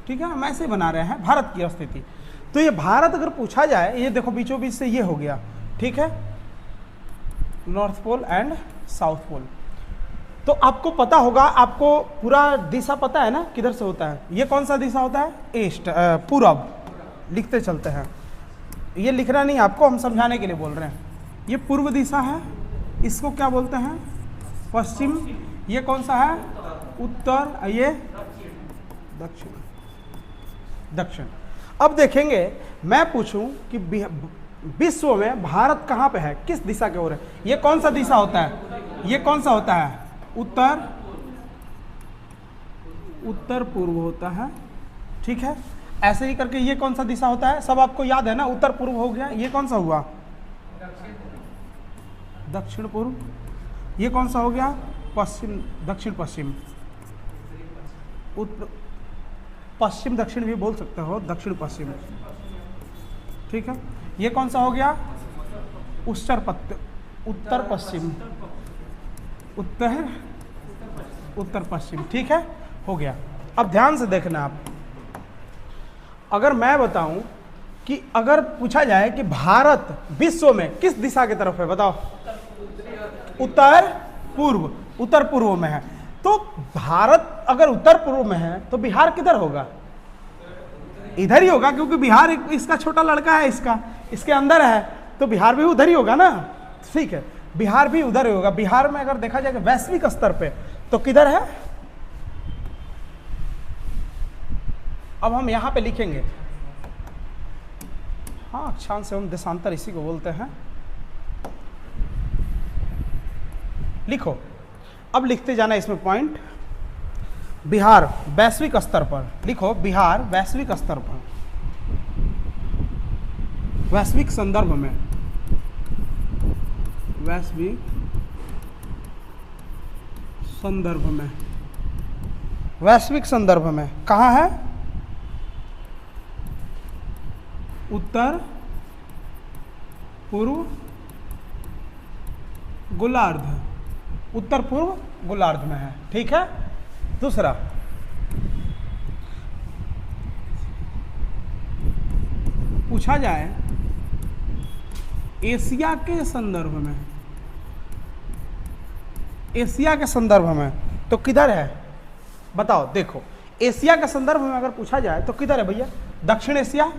ठीक है। हम ऐसे बना रहे हैं भारत की अवस्थिति। तो ये भारत अगर पूछा जाए, ये देखो बीचों बीच से ये हो गया, ठीक है, north pole and south pole. तो आपको पता होगा, आपको पूरा दिशा पता है ना किधर से होता है? ये कौन सा दिशा होता है? ईस्ट, पूरब। लिखते चलते हैं, ये लिखना नहीं आपको, हम समझाने के लिए बोल रहे हैं। ये पूर्व दिशा है, इसको क्या बोलते हैं? पश्चिम। ये कौन सा है? उत्तर। ये दक्षिण। दक्षिण। अब देखेंगे, मैं पूछूं कि विश्व में भारत कहाँ पे है, किस दिशा की ओर है? ये कौन सा दिशा होता है? ये कौन सा होता है? उत्तर पूर्व होता है, ठीक है। ऐसे ही करके ये कौन सा दिशा होता है? सब आपको याद है ना, उत्तर पूर्व हो गया। ये कौन सा हुआ? दक्षिण पूर्व। ये कौन सा हो गया? पश्चिम, दक्षिण पश्चिम। पश्चिम दक्षिण भी बोल सकते हो, दक्षिण पश्चिम, ठीक है। ये कौन सा हो गया? उत्तर पश्चिम, उत्तर पश्चिम, ठीक है, हो गया। अब ध्यान से देखना आप, अगर मैं बताऊं कि अगर पूछा जाए कि भारत विश्व में किस दिशा की तरफ है, बताओ। उत्तर पूर्व में है। तो भारत अगर उत्तर पूर्व में है तो बिहार किधर होगा? इधर ही होगा, क्योंकि बिहार इसका छोटा लड़का है, इसके अंदर है, तो बिहार भी उधर ही होगा ना, ठीक है। बिहार भी उधर ही होगा। बिहार में अगर देखा जाए वैश्विक स्तर पे तो किधर है? अब हम यहां पे लिखेंगे, हाँ, अक्षांश एवं देशांतर इसी को बोलते हैं। लिखो, अब लिखते जाना इसमें पॉइंट। बिहार वैश्विक स्तर पर, लिखो बिहार वैश्विक स्तर पर, वैश्विक संदर्भ में, वैश्विक संदर्भ में कहाँ है? उत्तर पूर्व गोलार्ध में है, ठीक है। दूसरा, पूछा जाए एशिया के संदर्भ में, तो किधर है? बताओ। देखो, एशिया के संदर्भ में अगर पूछा जाए तो किधर है भैया? दक्षिण एशिया,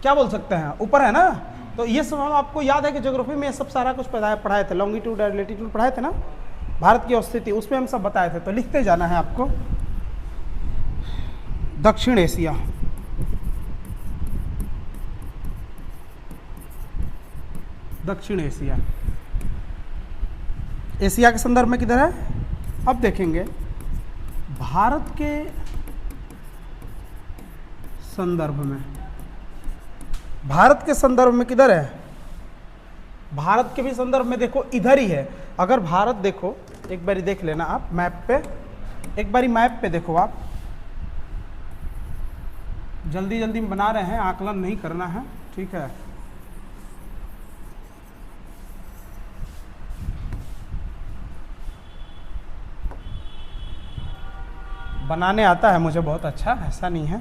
क्या बोल सकते हैं, ऊपर है ना। तो ये सब हम, आपको याद है कि ज्योग्राफी में ये सब सारा कुछ पढ़ाए थे, लॉन्गिट्यूड और लैटिट्यूड पढ़ाए थे ना, भारत की स्थिति, उसमें हम सब बताए थे। तो लिखते जाना है आपको, दक्षिण एशिया, एशिया के संदर्भ में किधर है? अब देखेंगे भारत के संदर्भ में किधर है? भारत के भी संदर्भ में देखो इधर ही है। अगर भारत देखो, एक बारी देख लेना आप मैप पे, देखो आप, जल्दी में बना रहे हैं, आकलन नहीं करना है, ठीक है। बनाने आता है मुझे बहुत अच्छा, ऐसा नहीं है,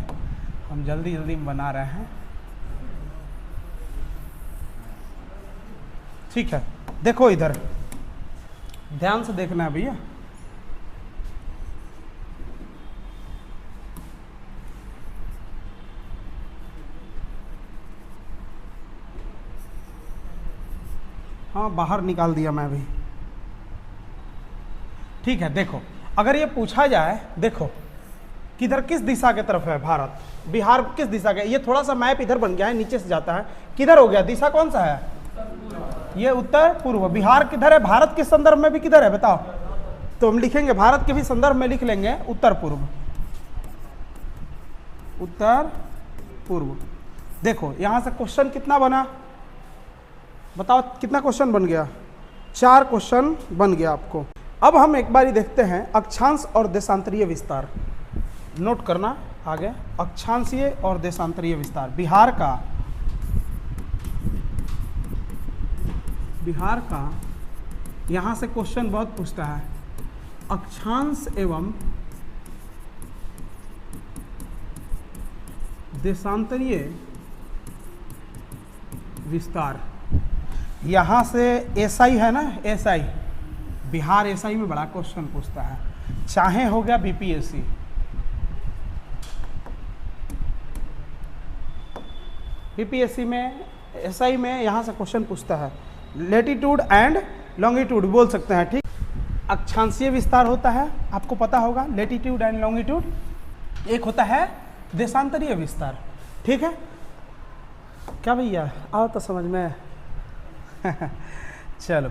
हम जल्दी में बना रहे हैं, ठीक है। देखो इधर ध्यान से देखना है भैया, हाँ, बाहर निकाल दिया मैं भी, ठीक है। देखो, अगर ये पूछा जाए, देखो किधर, किस दिशा के तरफ है भारत, बिहार किस दिशा के, ये थोड़ा सा मैप इधर बन गया है, नीचे से जाता है, किधर हो गया? दिशा कौन सा है? ये उत्तर पूर्व। बिहार किधर है? भारत के संदर्भ में भी किधर है, बताओ। तो हम लिखेंगे, भारत के भी संदर्भ में लिख लेंगे उत्तर पूर्व। देखो यहां से क्वेश्चन कितना बना, बताओ कितना क्वेश्चन बन गया? 4 क्वेश्चन बन गया आपको। अब हम एक बारी देखते हैं अक्षांश और देशांतरीय विस्तार, नोट करना आगे, अक्षांशीय और देशांतरीय विस्तार। बिहार का यहाँ से क्वेश्चन बहुत पूछता है, अक्षांश एवं देशांतरीय विस्तार। यहाँ से एसआई है ना, एसआई, बिहार एसआई में बड़ा क्वेश्चन पूछता है, चाहे हो गया बीपीएससी, बीपीएससी में, एसआई में यहाँ से क्वेश्चन पूछता है, लेटीट्यूड एंड लॉन्गिट्यूड बोल सकते हैं, ठीक। अक्षांशीय विस्तार होता है, आपको पता होगा, लेटीट्यूड एंड लॉन्गिट्यूड। एक होता है देशांतरीय विस्तार। ठीक है क्या भैया, आओ तो समझ में। चलो,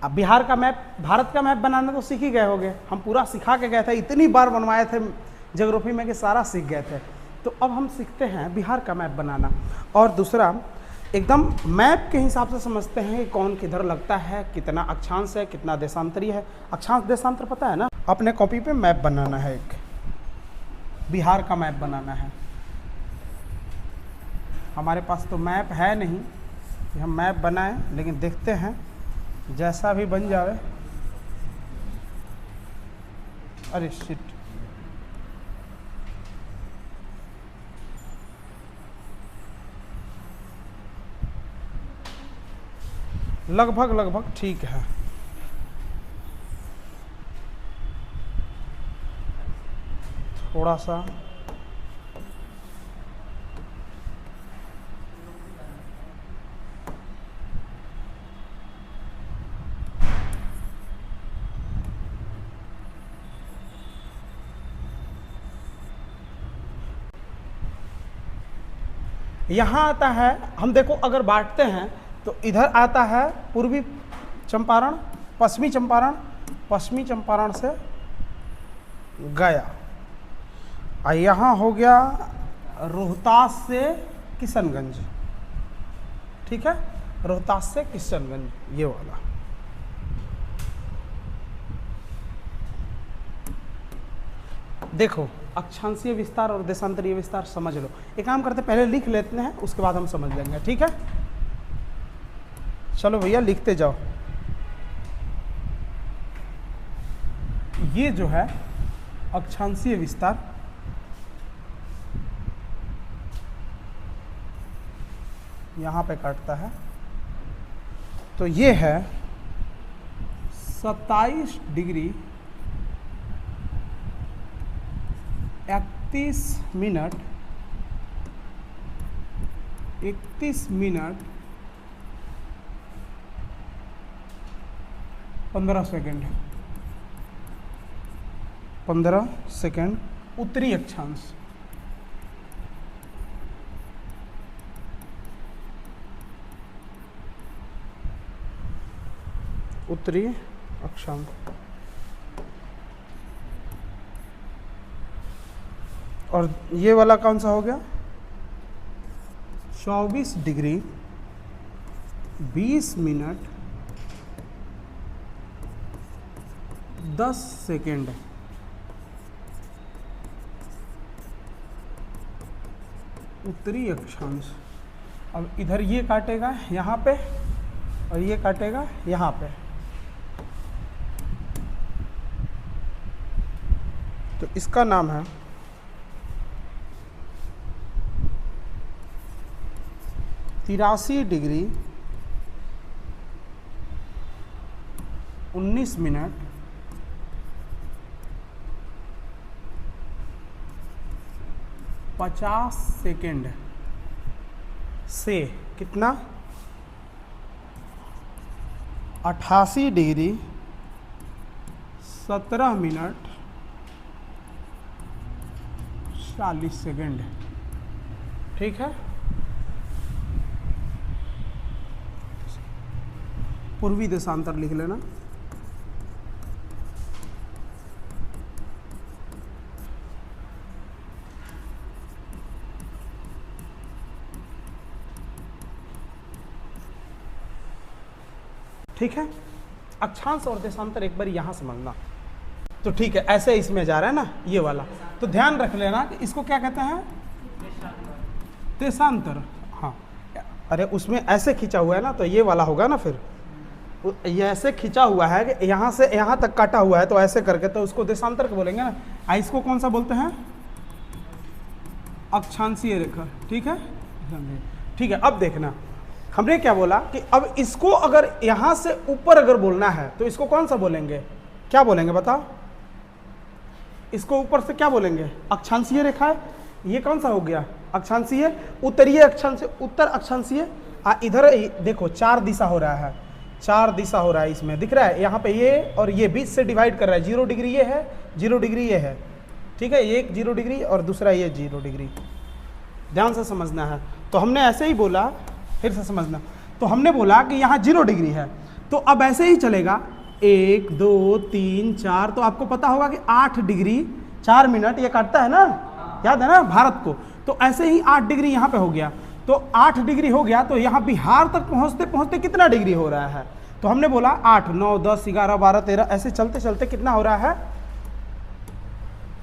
अब बिहार का मैप, भारत का मैप बनाना तो सीख ही गए होगे, हम पूरा सिखा के गए थे, इतनी बार बनवाए थे ज्योग्राफी में कि सारा सीख गए थे। तो अब हम सीखते हैं बिहार का मैप बनाना। और दूसरा, एकदम मैप के हिसाब से समझते हैं कि कौन किधर लगता है, कितना अक्षांश है, कितना देशांतरी है। अक्षांश देशांतर पता है ना। अपने कॉपी पे मैप बनाना है, एक बिहार का मैप बनाना है। हमारे पास तो मैप है नहीं कि हम मैप बनाएं, लेकिन देखते हैं जैसा भी बन जावे। अरे शिट, लगभग ठीक है। थोड़ा सा यहाँ आता है, हम देखो अगर बांटते हैं तो इधर आता है पूर्वी चंपारण, पश्चिमी चंपारण, पश्चिमी चंपारण से गया, और यहाँ हो गया रोहतास से किशनगंज। ठीक है, रोहतास से किशनगंज, ये वाला। देखो अक्षांशीय विस्तार और देशांतरीय विस्तार समझ लो। एक काम करते पहले लिख लेते हैं, उसके बाद हम समझ लेंगे। ठीक है, चलो भैया लिखते जाओ। ये जो है अक्षांशीय विस्तार, यहाँ पे काटता है, तो ये है 27 डिग्री 31 मिनट 15 सेकेंड, 15 सेकेंड उत्तरी अक्षांश। उत्तरी अक्षांश। और ये वाला कौन सा हो गया? 24 डिग्री 20 मिनट 10 सेकेंड। उत्तरी अक्षांश। अब इधर ये काटेगा यहाँ पे और ये काटेगा यहाँ पे, तो इसका नाम है 83 डिग्री 19 मिनट 50 सेकेंड से कितना 88 डिग्री 17 मिनट 40 सेकेंड। ठीक है, पूर्वी देशांतर लिख लेना। ठीक है, अक्षांश और देशांतर एक बार यहां समझना। तो ठीक है, ऐसे इसमें जा रहा है ना ये वाला, तो ध्यान रख लेना कि इसको क्या कहते हैं, देशांतर। हाँ, अरे उसमें ऐसे खींचा हुआ है ना, तो ये वाला होगा ना, फिर ये ऐसे खींचा हुआ है कि यहाँ से यहाँ तक काटा हुआ है, तो ऐसे करके तो उसको देशांतर को बोलेंगे ना। इसको कौन सा बोलते हैं, अक्षांशीय रेखा। ठीक है, ठीक है। अब देखना हमने क्या बोला कि अब इसको अगर यहाँ से ऊपर अगर बोलना है तो इसको कौन सा बोलेंगे, क्या बोलेंगे बताओ? इसको ऊपर से क्या बोलेंगे, अक्षांशीय रेखा है। ये कौन सा हो गया, अक्षांशीय। उत्तरीय अक्षांशीय, उत्तर अक्षांशीय। इधर देखो 4 दिशा हो रहा है, 4 दिशा हो रहा है, इसमें दिख रहा है। यहाँ पे ये और ये बीच से डिवाइड कर रहा है। 0 डिग्री ये है, 0 डिग्री ये है, ठीक है, एक 0 डिग्री और दूसरा ये 0 डिग्री, ध्यान से समझना है। तो हमने ऐसे ही बोला, फिर से समझना, तो हमने बोला कि यहाँ 0 डिग्री है, तो अब ऐसे ही चलेगा 1 2 3 4, तो आपको पता होगा कि 8 डिग्री 4 मिनट ये काटता है ना, याद है ना भारत को। तो ऐसे ही 8 डिग्री यहाँ पे हो गया, तो 8 डिग्री हो गया, तो यहाँ बिहार तक पहुँचते पहुँचते कितना डिग्री हो रहा है, तो हमने बोला 8 9 10 11 12 13, ऐसे चलते चलते कितना हो रहा है,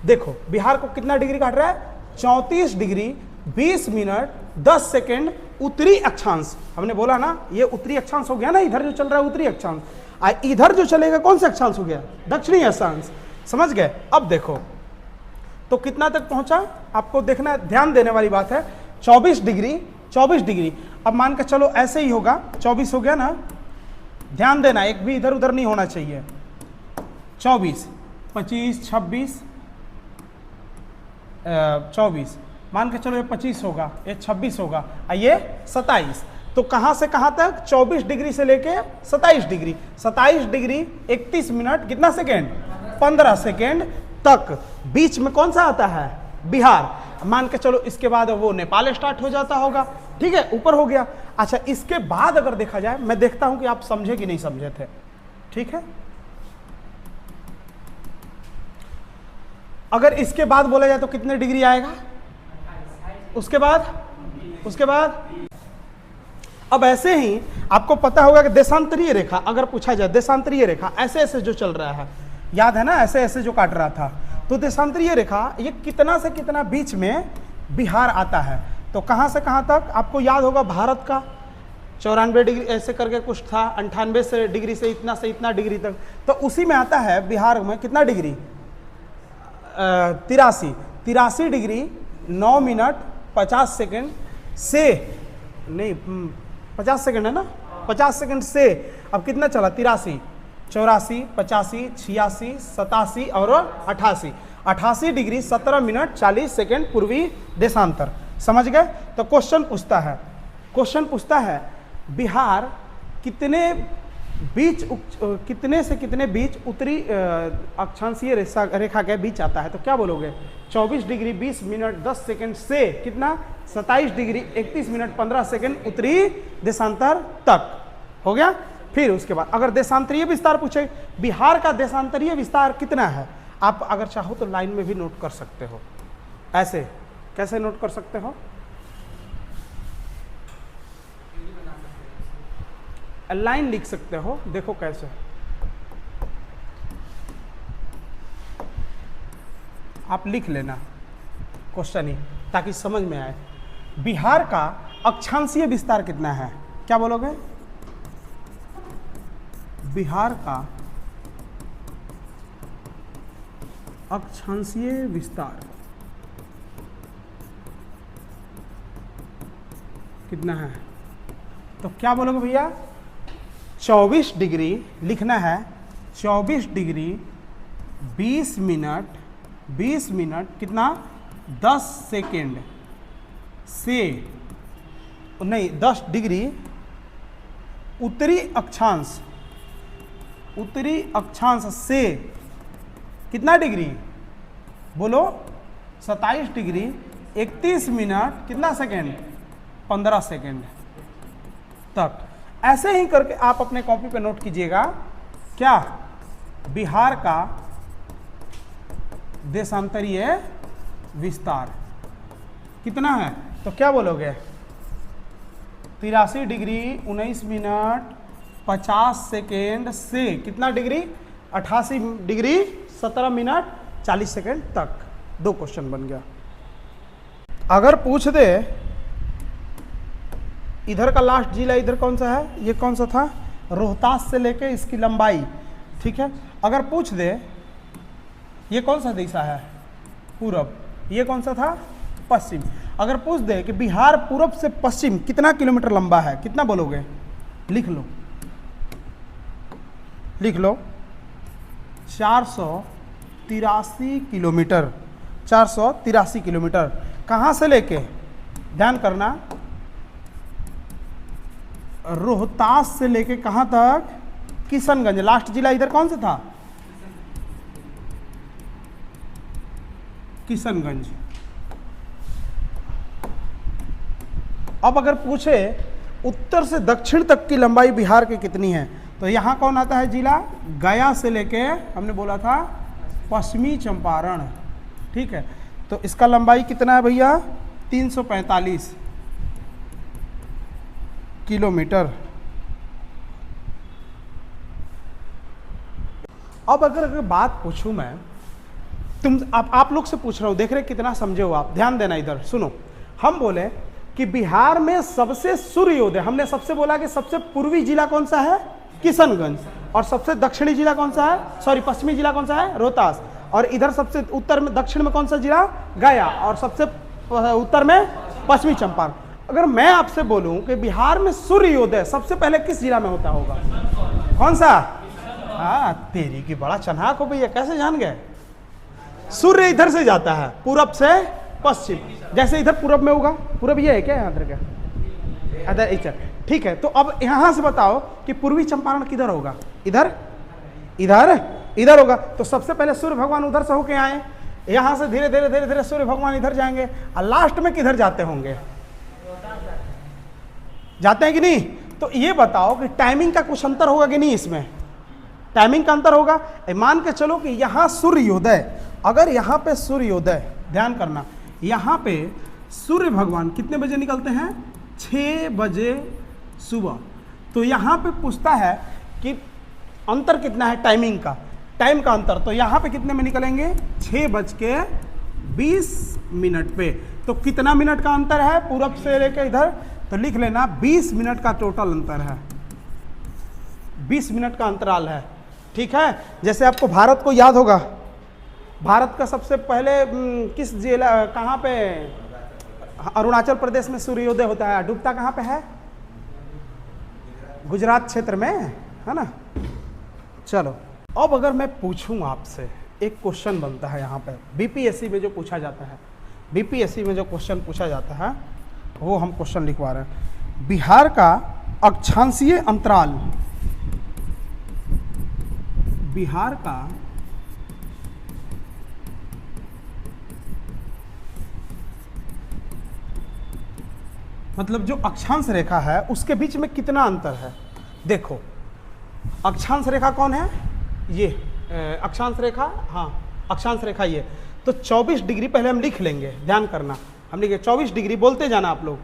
देखो बिहार को कितना डिग्री काट रहा है, 34 डिग्री 20 मिनट 10 सेकेंड उत्तरी अक्षांश। हमने बोला ना ये उत्तरी अक्षांश हो गया ना, इधर जो चल रहा है उत्तरी अक्षांश, इधर जो चलेगा कौन सा अक्षांश हो गया, दक्षिणी अक्षांश, समझ गए। अब देखो तो कितना तक पहुंचा, आपको देखना, ध्यान देने वाली बात है, 24 डिग्री। अब मान के चलो ऐसे ही होगा, 24 हो गया ना, ध्यान देना एक भी इधर उधर नहीं होना चाहिए, 24 25 26 24, मान के चलो ये 25 होगा, ये 26 होगा, ये 27, तो कहाँ से कहाँ तक, 24 डिग्री से लेके 27 डिग्री, 27 डिग्री 31 मिनट कितना सेकेंड, 15 सेकेंड तक। बीच में कौन सा आता है, बिहार, मान के चलो इसके बाद वो नेपाल स्टार्ट हो जाता होगा, ठीक है, ऊपर हो गया। अच्छा इसके बाद अगर देखा जाए, मैं देखता हूं कि आप समझे कि नहीं समझे थे, ठीक है। अगर इसके बाद बोला जाए तो कितने डिग्री आएगा, उसके बाद अब ऐसे ही आपको पता होगा कि देशांतरीय रेखा, अगर पूछा जाए देशांतरीय रेखा ऐसे ऐसे जो चल रहा है, याद है ना, ऐसे ऐसे जो काट रहा था, तो देशांतरीय रेखा ये कितना से कितना बीच में बिहार आता है, तो कहाँ से कहाँ तक आपको याद होगा, भारत का 94 डिग्री ऐसे करके कुछ था, 98 से डिग्री से इतना डिग्री तक, तो उसी में आता है बिहार में कितना डिग्री, 83 डिग्री 9 मिनट 50 सेकेंड से, नहीं 50 सेकेंड है ना, 50 सेकेंड से अब कितना चला, 83 84 85 86 87 और 88 डिग्री 17 मिनट 40 सेकेंड पूर्वी देशांतर, समझ गए। तो क्वेश्चन पूछता है बिहार कितने से कितने बीच उत्तरी अक्षांशीय रेखा के बीच आता है, तो क्या बोलोगे, 24 डिग्री 20 मिनट 10 सेकेंड से कितना, 27 डिग्री 31 मिनट 15 सेकेंड उत्तरी देशांतर तक, हो गया। फिर उसके बाद अगर देशांतरीय विस्तार पूछे, बिहार का देशांतरीय विस्तार कितना है, आप अगर चाहो तो लाइन में भी नोट कर सकते हो, ऐसे कैसे नोट कर सकते हो, लाइन लिख सकते हो, देखो कैसे, आप लिख लेना क्वेश्चन ही, ताकि समझ में आए। बिहार का अक्षांशीय विस्तार कितना है, क्या बोलोगे, बिहार का अक्षांशीय विस्तार कितना है, तो क्या बोलोगे भैया, 24 डिग्री लिखना है, 24 डिग्री 20 मिनट कितना, 10 सेकेंड से, नहीं 10 डिग्री उत्तरी अक्षांश से कितना डिग्री, बोलो 27 डिग्री 31 मिनट कितना सेकेंड, 15 सेकेंड तक। ऐसे ही करके आप अपने कॉपी पे नोट कीजिएगा, क्या, बिहार का देशांतरीय विस्तार कितना है, तो क्या बोलोगे, 83 डिग्री 19 मिनट 50 सेकेंड से कितना डिग्री, 88 डिग्री 17 मिनट 40 सेकेंड तक। 2 क्वेश्चन बन गया। अगर पूछ दे इधर का लास्ट जिला इधर कौन सा है, ये कौन सा था, रोहतास से लेके इसकी लंबाई, ठीक है। अगर पूछ दे ये कौन सा दिशा है, पूरब, ये कौन सा था, पश्चिम। अगर पूछ दे कि बिहार पूरब से पश्चिम कितना किलोमीटर लंबा है, कितना बोलोगे, लिख लो 483 किलोमीटर, 483 किलोमीटर। कहाँ से लेके, ध्यान करना, रोहतास से लेके कहाँ तक, किशनगंज। लास्ट जिला इधर कौन सा था, किशनगंज। अब अगर पूछे उत्तर से दक्षिण तक की लंबाई बिहार की कितनी है, तो यहाँ कौन आता है जिला? गया से लेके हमने बोला था पश्चिमी चंपारण। ठीक है, तो इसका लंबाई कितना है भैया? 345 किलोमीटर। अब अगर बात पूछूं मैं, आप लोग से पूछ रहा हूं, देख रहे कितना समझे हो आप, ध्यान देना इधर सुनो। हम बोले कि बिहार में सबसे सूर्योदय, हमने सबसे बोला कि सबसे पूर्वी जिला कौन सा है? किशनगंज। और सबसे दक्षिणी जिला कौन सा है? सॉरी, पश्चिमी जिला कौन सा है? रोहतास। और इधर सबसे उत्तर में, दक्षिण में कौन सा जिला? गया। और सबसे उत्तर में पश्चिमी चंपारण। अगर मैं आपसे बोलूं कि बिहार में सूर्योदय सबसे पहले किस जिला में होता होगा? कौन सा? हाँ, तेरी की बड़ा चन्हाक हो भैया, कैसे जान गए? सूर्य इधर से जाता है, पूरब से पश्चिम। जैसे इधर पूरब में होगा, पूरब ये है क्या? यहाँ इधर क्या? इधर इधर। ठीक है, तो अब यहां से बताओ कि पूर्वी चंपारण किधर होगा? इधर, इधर, इधर होगा। तो सबसे पहले सूर्य भगवान उधर से होके आए, यहां से धीरे धीरे धीरे धीरे सूर्य भगवान इधर जाएंगे, और लास्ट में किधर जाते होंगे? जाते हैं कि नहीं? तो ये बताओ कि टाइमिंग का कुछ अंतर होगा कि नहीं? इसमें टाइमिंग का अंतर होगा। मान के चलो कि यहां सूर्योदय, अगर यहां पे सूर्योदय, ध्यान करना, यहां पे सूर्य भगवान कितने बजे निकलते हैं? 6 बजे सुबह। तो यहां पे पूछता है कि अंतर कितना है टाइमिंग का, टाइम का अंतर। तो यहां पे कितने में निकलेंगे? 6:20 पे। तो कितना मिनट का अंतर है पूरब से लेकर इधर? तो लिख लेना 20 मिनट का टोटल अंतर है, 20 मिनट का अंतराल है। ठीक है, जैसे आपको भारत को याद होगा, भारत का सबसे पहले किस जिला, कहाँ पे? अरुणाचल प्रदेश में सूर्योदय होता है। डूबता कहाँ पे है? गुजरात क्षेत्र में, है ना। चलो, अब अगर मैं पूछूं आपसे, एक क्वेश्चन बनता है यहाँ पे, बीपीएससी में जो पूछा जाता है, बीपीएससी में जो क्वेश्चन पूछा जाता है वो हम क्वेश्चन लिखवा रहे हैं। बिहार का अक्षांशीय अंतराल, बिहार का मतलब जो अक्षांश रेखा है उसके बीच में कितना अंतर है? देखो, अक्षांश रेखा कौन है? ये अक्षांश रेखा, हाँ अक्षांश रेखा ये। तो 24 डिग्री पहले हम लिख लेंगे, ध्यान करना, हम लिखे 24 डिग्री, बोलते जाना आप लोग,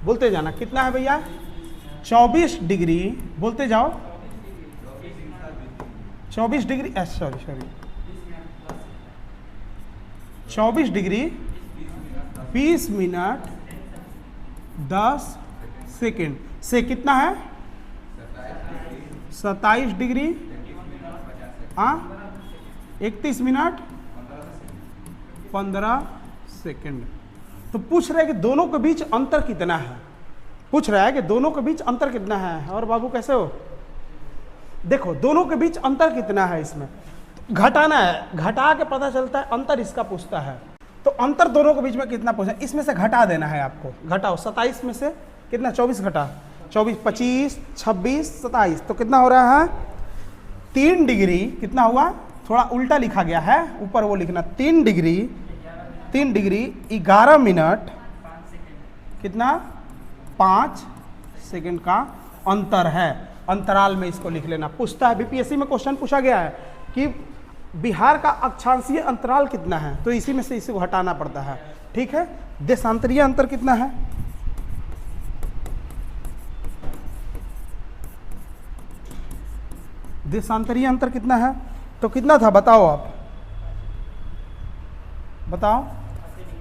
बोलते जाना। कितना है भैया? 24 डिग्री, बोलते जाओ। 24 degree, sorry 24 degree 20 minute 10 second से कितना है? 27 डिग्री 31 मिनट 15 सेकेंड। तो पूछ रहा है कि दोनों के बीच अंतर कितना है, पूछ रहा है कि दोनों के बीच अंतर कितना है। और बाबू कैसे हो? देखो, दोनों के बीच अंतर कितना है, इसमें तो घटाना है, घटा के पता चलता है अंतर, इसका पूछता है। तो अंतर दोनों के बीच में कितना पूछा, इसमें से घटा देना है आपको। घटाओ, 27 में से कितना? 24 घटा 24, 25, 26, 27, तो कितना हो रहा है? 3 डिग्री, कितना हुआ? थोड़ा उल्टा लिखा गया है, ऊपर वो लिखना, 3 डिग्री 11 मिनट कितना? 5 सेकंड का अंतर है। अंतराल में इसको लिख लेना। पूछता है, बीपीएससी में क्वेश्चन पूछा गया है कि बिहार का अक्षांशीय अंतराल कितना है, तो इसी में से इसे हटाना पड़ता है। ठीक है, देशांतरीय अंतर कितना है? देशांतरीय अंतर कितना है? तो कितना था बताओ, आप बताओ।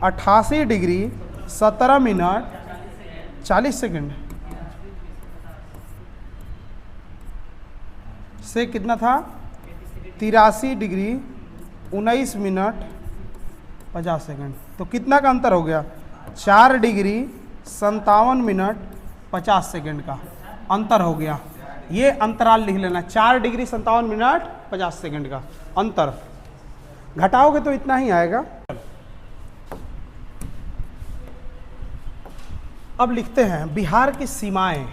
88 डिग्री 17 मिनट 40 सेकंड से कितना था? 83 डिग्री 19 मिनट 50 सेकंड। तो कितना का अंतर हो गया? 4 डिग्री 57 मिनट 50 सेकंड का अंतर हो गया। ये अंतराल लिख लेना, 4 डिग्री 57 मिनट 50 सेकंड का अंतर। घटाओगे तो इतना ही आएगा। अब लिखते हैं बिहार की सीमाएं।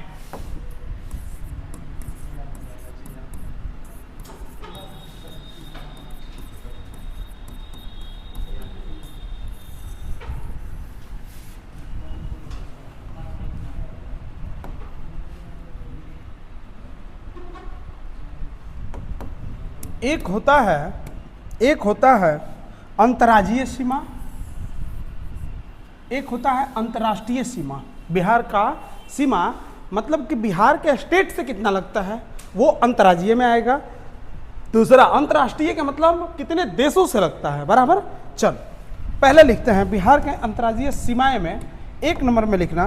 एक होता है अंतर्राज्यीय सीमा, एक होता है अंतर्राष्ट्रीय सीमा। बिहार का सीमा मतलब कि बिहार के स्टेट से कितना लगता है वो अंतर्राज्यीय में आएगा। दूसरा अंतर्राष्ट्रीय का मतलब कितने देशों से लगता है, बराबर। चल पहले लिखते हैं बिहार के अंतर्राज्यीय सीमाएं में, एक नंबर में लिखना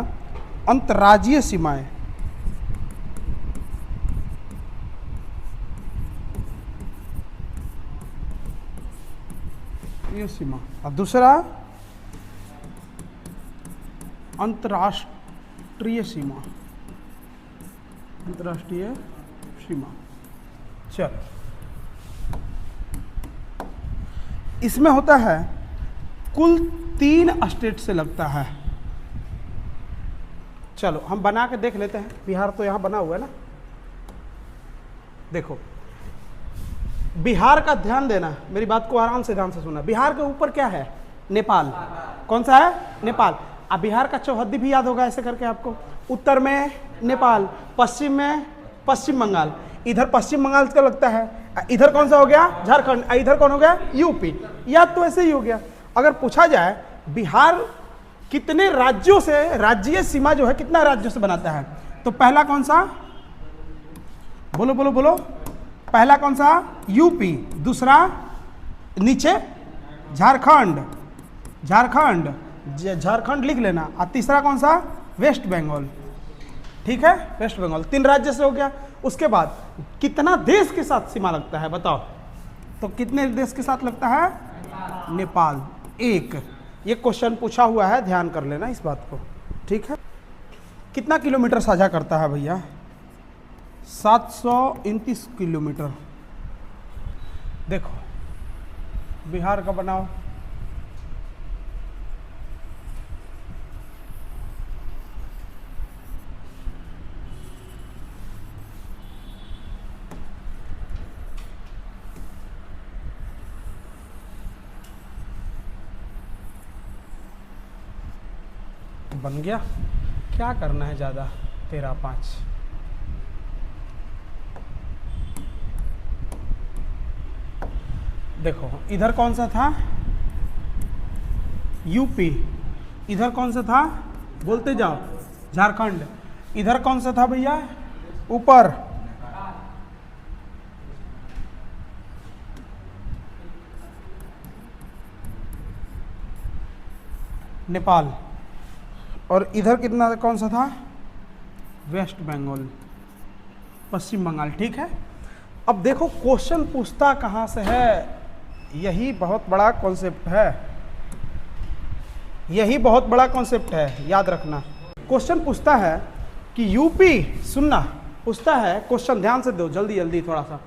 अंतर्राज्यीय सीमाएं। ये सीमा, और दूसरा अंतर्राष्ट्रीय सीमा, अंतर्राष्ट्रीय सीमा। चल इसमें होता है कुल 3 स्टेट से लगता है। चलो हम बना के देख लेते हैं। बिहार तो यहाँ बना हुआ है ना, देखो बिहार का ध्यान देना, मेरी बात को आराम से ध्यान से सुनना। बिहार के ऊपर क्या है, नेपाल। कौन सा है, नेपाल। अब बिहार का चौहद्दी भी याद होगा ऐसे करके आपको। उत्तर में नेपाल, पश्चिम में पश्चिम बंगाल। इधर पश्चिम बंगाल का लगता है, इधर कौन सा हो गया, झारखंड। इधर कौन हो गया, यूपी। याद तो ऐसे ही हो गया। अगर पूछा जाए बिहार कितने राज्यों से, राज्यीय सीमा जो है कितना राज्यों से बनाता है, तो पहला कौन सा, बोलो बोलो बोलो, पहला कौन सा, यूपी। दूसरा नीचे झारखंड, झारखंड झारखंड लिख लेना। और तीसरा कौन सा, वेस्ट बंगाल। ठीक है, वेस्ट बंगाल। 3 राज्य से हो गया। उसके बाद कितना देश के साथ सीमा लगता है बताओ, तो कितने देश के साथ लगता है, नेपाल। एक ये क्वेश्चन पूछा हुआ है, ध्यान कर लेना इस बात को। ठीक है, कितना किलोमीटर साझा करता है भैया, 729 किलोमीटर। देखो बिहार का बनाओ, बन गया। क्या करना है ज़्यादा, 13.5। देखो इधर कौन सा था, यूपी। इधर कौन सा था, बोलते जाओ, झारखंड। इधर कौन सा था भैया, ऊपर नेपाल। और इधर कितना, कौन सा था, वेस्ट बंगाल, पश्चिम बंगाल। ठीक है, अब देखो क्वेश्चन पूछता कहाँ से है, यही बहुत बड़ा कॉन्सेप्ट है, यही बहुत बड़ा कॉन्सेप्ट है, याद रखना। क्वेश्चन पूछता है कि यूपी, सुनना, पूछता है क्वेश्चन, ध्यान से दो, जल्दी जल्दी थोड़ा सा।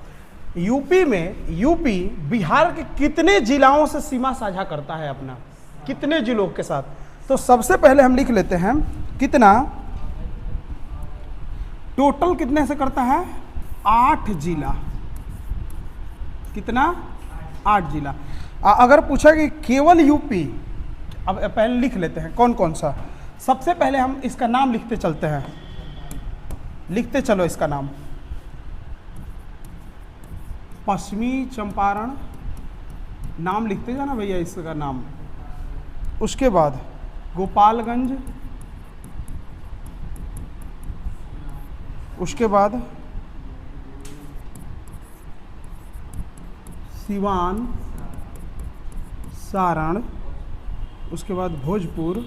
यूपी में, यूपी बिहार के कितने जिलाओं से सीमा साझा करता है अपना, कितने जिलों के साथ। तो सबसे पहले हम लिख लेते हैं कितना, टोटल कितने से करता है, 8 जिला। कितना, 8 जिला। अगर पूछा कि केवल यूपी, अब पहले लिख लेते हैं कौन कौन सा। सबसे पहले हम इसका नाम लिखते चलते हैं, लिखते चलो इसका नाम, पश्चिमी चंपारण, नाम लिखते जाना भैया इसका नाम। उसके बाद गोपालगंज, उसके बाद सिवान, सारण, उसके बाद भोजपुर,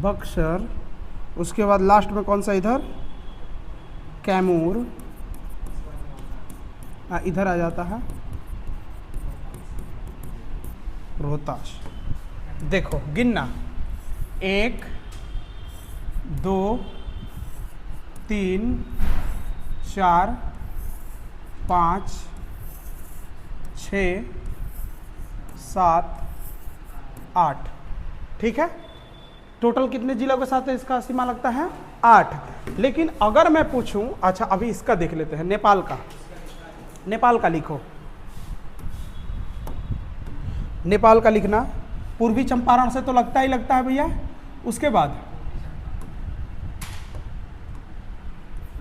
बक्सर, उसके बाद लास्ट में कौन सा इधर, कैमूर, इधर आ जाता है रोहतास। देखो गिनना, 1 2 3 4 5 6 7 8। ठीक है, टोटल कितने जिलों के साथ इसका सीमा लगता है, 8। लेकिन अगर मैं पूछूं, अच्छा अभी इसका देख लेते हैं, नेपाल का, नेपाल का लिखो, नेपाल का लिखना। पूर्वी चंपारण से तो लगता ही लगता है भैया। उसके बाद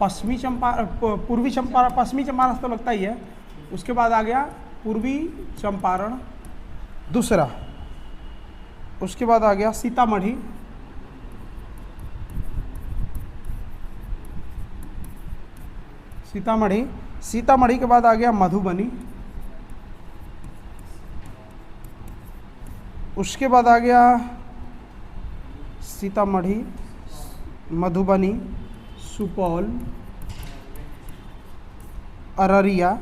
पश्चिमी चंपारण, पूर्वी चंपारण, पश्चिमी चंपारण तो लगता ही है। उसके बाद आ गया पूर्वी चंपारण दूसरा, उसके बाद आ गया सीतामढ़ी, सीतामढ़ी के बाद आ गया मधुबनी, उसके बाद आ गया सीतामढ़ी, मधुबनी, सुपौल, अररिया,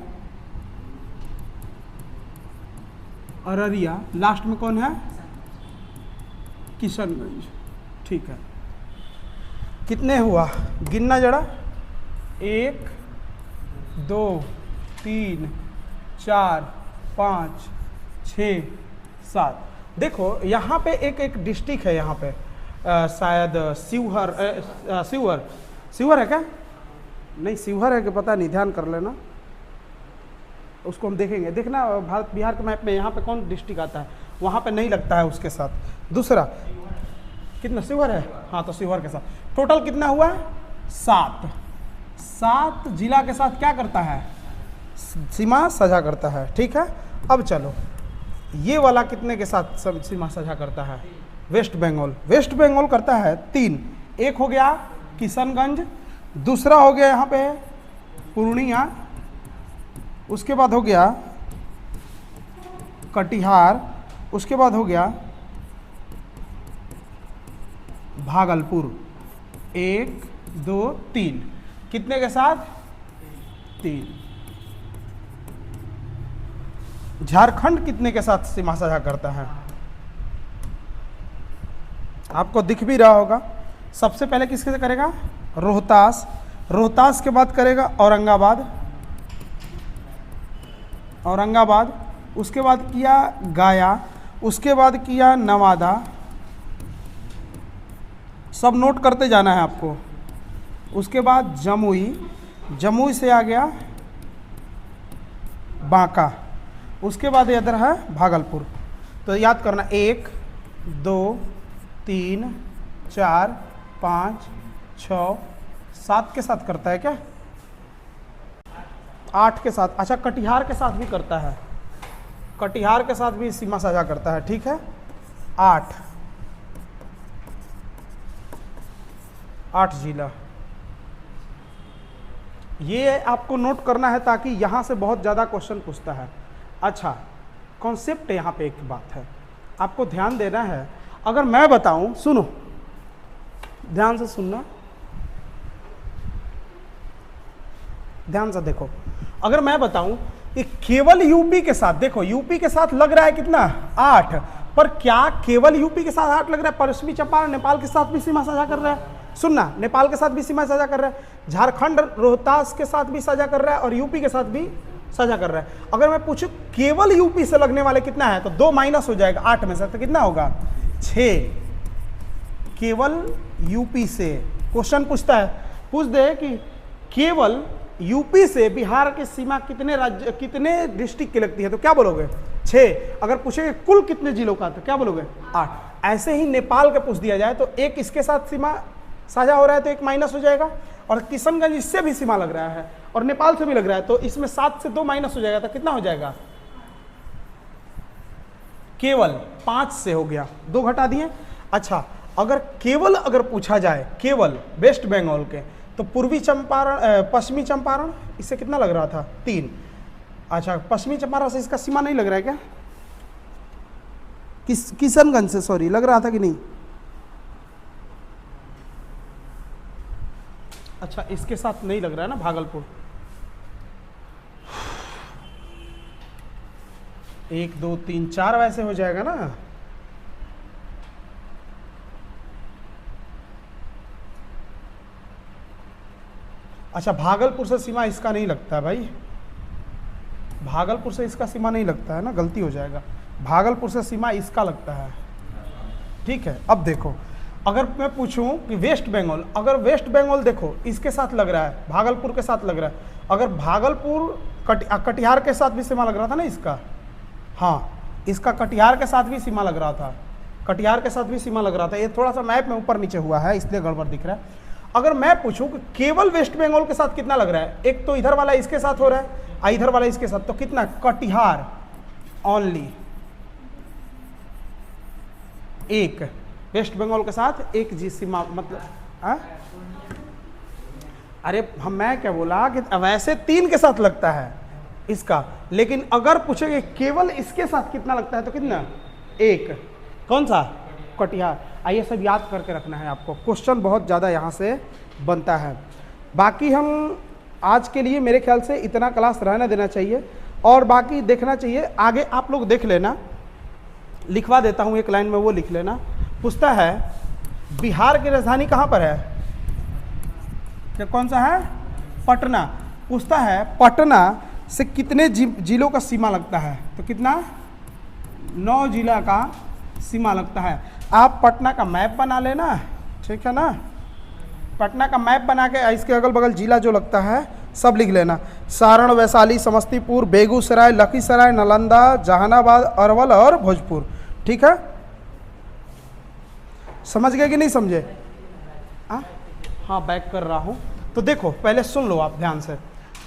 लास्ट में कौन है? किशनगंज। ठीक है, कितने हुआ गिनना जरा, 1 2 3 4 5 6 7। देखो यहाँ पे एक डिस्ट्रिक्ट है, यहाँ पे शायद शिवहर है क्या? नहीं, शिवहर है कि पता नहीं, ध्यान कर लेना, उसको हम देखेंगे। देखना भारत बिहार के मैप में यहाँ पे कौन डिस्ट्रिक्ट आता है, वहाँ पे नहीं लगता है उसके साथ। दूसरा कितना शिवहर है? हाँ, तो शिवहर के साथ टोटल कितना हुआ है? 7 जिला के साथ क्या करता है? सीमा साझा करता है। ठीक है, अब चलो ये वाला कितने के साथ सीमा साझा करता है? वेस्ट बंगाल करता है 3। एक हो गया किशनगंज, दूसरा हो गया यहाँ पे पूर्णिया, उसके बाद हो गया कटिहार, उसके बाद हो गया भागलपुर। 1 2 3 कितने के साथ? 3। झारखंड कितने के साथ सीमा साझा करता है? आपको दिख भी रहा होगा। सबसे पहले किसके से करेगा? रोहतास के बाद करेगा औरंगाबाद, उसके बाद किया गया, उसके बाद किया नवादा। सब नोट करते जाना है आपको। उसके बाद जमुई से आ गया बांका, उसके बाद इधर है भागलपुर। तो याद करना 1 2 3 4 5 6 7 के साथ करता है क्या? 8 के साथ। अच्छा, कटिहार के साथ भी करता है, कटिहार के साथ भी सीमा साझा करता है। ठीक है, 8 जिला। ये आपको नोट करना है ताकि यहाँ से बहुत ज़्यादा क्वेश्चन पूछता है। अच्छा, कॉन्सेप्ट यहाँ पे एक बात है, आपको ध्यान देना है। अगर मैं बताऊं, सुनो ध्यान से, सुनना ध्यान से, देखो अगर मैं बताऊं कि केवल यूपी के साथ, देखो यूपी के साथ लग रहा है कितना? 8। पर क्या केवल यूपी के साथ 8 लग रहा है? पश्चिमी चंपारण नेपाल के साथ भी सीमा साझा कर रहा है। सुनना, नेपाल के साथ भी सीमा साझा कर रहा है, झारखंड रोहतास के साथ भी साझा कर रहा है, और यूपी के साथ भी साझा कर रहा है। अगर मैं पूछूं केवल यूपी से लगने वाले कितना है, तो 2 माइनस हो जाएगा 8 में से, तो कितना होगा? 6। केवल यूपी से क्वेश्चन पूछता है, पूछ दे कि केवल यूपी से बिहार की सीमा कितने डिस्ट्रिक्ट की लगती है, तो क्या बोलोगे? 6। अगर पूछेंगे कुल कितने जिलों का, तो क्या बोलोगे? 8। ऐसे ही नेपाल का पूछ दिया जाए तो एक इसके साथ सीमा साझा हो रहा है तो 1 माइनस हो जाएगा, और किशनगंज इससे भी सीमा लग रहा है और नेपाल से भी लग रहा है, तो इसमें 7 से 2 माइनस हो जाएगा, तो कितना हो जाएगा? केवल 5 से हो गया, 2 घटा दिए। अच्छा, अगर पूछा जाए केवल वेस्ट बंगाल के, तो पूर्वी चंपारण, पश्चिमी चंपारण, इससे कितना लग रहा था? 3। अच्छा, पश्चिमी चंपारण से इसका सीमा नहीं लग रहा है क्या? किशनगंज से, सॉरी, लग रहा था कि नहीं? अच्छा, इसके साथ नहीं लग रहा है ना भागलपुर। 1 2 3 4 वैसे हो जाएगा ना। अच्छा, भागलपुर से सीमा इसका नहीं लगता है भाई, भागलपुर से इसका सीमा नहीं लगता है ना, गलती हो जाएगा। भागलपुर से सीमा इसका लगता है। ठीक है, अब देखो अगर मैं पूछूं कि वेस्ट बंगाल, अगर वेस्ट बंगाल देखो इसके साथ लग रहा है, भागलपुर के साथ लग रहा है, अगर भागलपुर कटिहार के साथ भी सीमा लग रहा था ना इसका, हाँ इसका कटिहार के साथ भी सीमा लग रहा था, कटिहार के साथ भी सीमा लग रहा था। ये थोड़ा सा मैप में ऊपर नीचे हुआ है इसलिए गड़बड़ दिख रहा है। अगर मैं पूछूं कि केवल वेस्ट बंगाल के साथ कितना लग रहा है, एक तो इधर वाला इसके साथ हो रहा है, इधर वाला इसके साथ, तो कितना, कटिहार ओनली एक, वेस्ट बंगाल के साथ एक जी सीमा, मतलब अरे मैं क्या बोला कि वैसे 3 के साथ लगता है इसका, लेकिन अगर पूछेंगे केवल इसके साथ कितना लगता है तो कितना, एक, कौन सा, कटिहार। आइए सब याद करके रखना है आपको, क्वेश्चन बहुत ज़्यादा यहाँ से बनता है। बाकी हम आज के लिए मेरे ख्याल से इतना क्लास रहना देना चाहिए, और बाकी देखना चाहिए आगे, आप लोग देख लेना, लिखवा देता हूँ एक लाइन में, वो लिख लेना। पूछता है बिहार की राजधानी कहाँ पर है, क्या कौन सा है, पटना। पूछता है पटना से कितने जिलों का सीमा लगता है, तो कितना, 9 जिला का सीमा लगता है। आप पटना का मैप बना लेना, ठीक है ना, पटना का मैप बना के इसके अगल बगल जिला जो लगता है सब लिख लेना, सारण, वैशाली, समस्तीपुर, बेगूसराय, लखीसराय, नालंदा, जहानाबाद, अरवल और भोजपुर। ठीक है, समझ गए कि नहीं समझे? हाँ बैक कर रहा हूँ। तो देखो पहले सुन लो आप ध्यान से।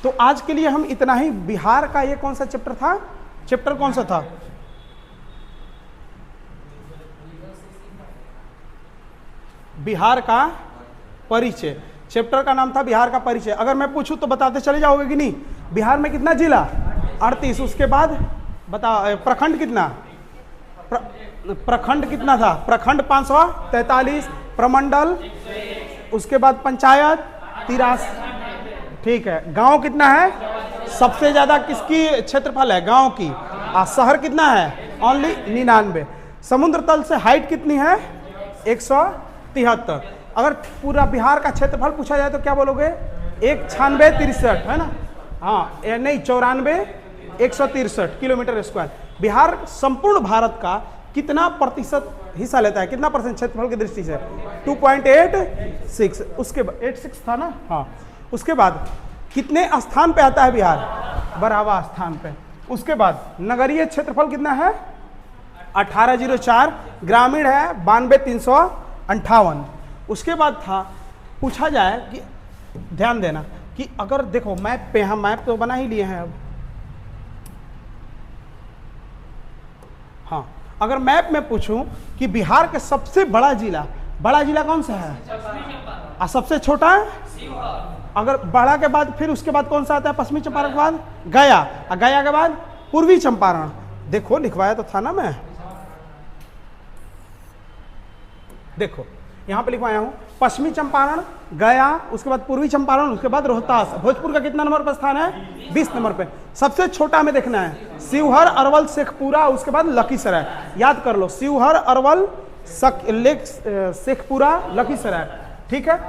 तो आज के लिए हम इतना ही। बिहार का ये कौन सा चैप्टर था, चैप्टर कौन सा था, बिहार का परिचय, चैप्टर का नाम था बिहार का परिचय। अगर मैं पूछूं तो बताते चले जाओगे कि नहीं? बिहार में कितना जिला, 38। उसके बाद बता प्रखंड कितना, प्रखंड कितना था, प्रखंड 543, प्रमंडल, उसके बाद पंचायत 83। ठीक है, गांव कितना है, सबसे ज्यादा किसकी क्षेत्रफल है, गांव की। शहर कितना है, ओनली 99। समुद्र तल से हाइट कितनी है, 173। अगर पूरा बिहार का क्षेत्रफल पूछा जाए तो क्या बोलोगे, 19663 है ना, हाँ नहीं 94,163 किलोमीटर स्क्वायर। बिहार संपूर्ण भारत का कितना प्रतिशत हिस्सा लेता है, कितना परसेंट क्षेत्रफल की दृष्टि से, 2.86। उसके बाद 86 था ना, हाँ। उसके बाद कितने स्थान पे आता है बिहार, 12वां स्थान पे। उसके बाद नगरीय क्षेत्रफल कितना है, 1804, ग्रामीण है 92,358। उसके बाद था, पूछा जाए कि ध्यान देना कि अगर देखो मैप पे, हम मैप तो बना ही लिए हैं अब, हाँ अगर मैप में पूछूं कि बिहार का सबसे बड़ा जिला कौन सा है, और सबसे छोटा है, अगर बड़ा के बाद फिर उसके बाद कौन सा आता है, पश्चिमी चंपारण के बाद गया, और गया के बाद पूर्वी चंपारण। देखो लिखवाया तो था ना मैं, देखो यहाँ पे लिखवाया हूँ, पश्चिमी चंपारण, गया, उसके बाद पूर्वी चंपारण, उसके बाद रोहतास। भोजपुर का कितना नंबर पर स्थान है, 20 नंबर पे। सबसे छोटा में देखना है शिवहर, अरवल, शेखपुरा, उसके बाद लखीसराय। याद कर लो, शिवहर, अरवल, शेखपुरा, लखीसराय। ठीक है,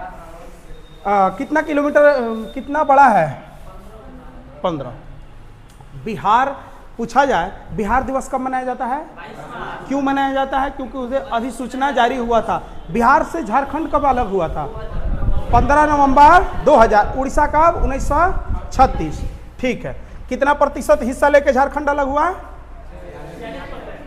कितना किलोमीटर, कितना बड़ा है, 15। बिहार पूछा जाए, बिहार दिवस कब मनाया जाता है, क्यों मनाया जाता है, क्योंकि उसे अधिसूचना जारी हुआ था। बिहार से झारखंड कब अलग हुआ था, 15 नवंबर 2000। उड़ीसा कब, 1936। ठीक है, कितना प्रतिशत हिस्सा लेके झारखंड अलग हुआ,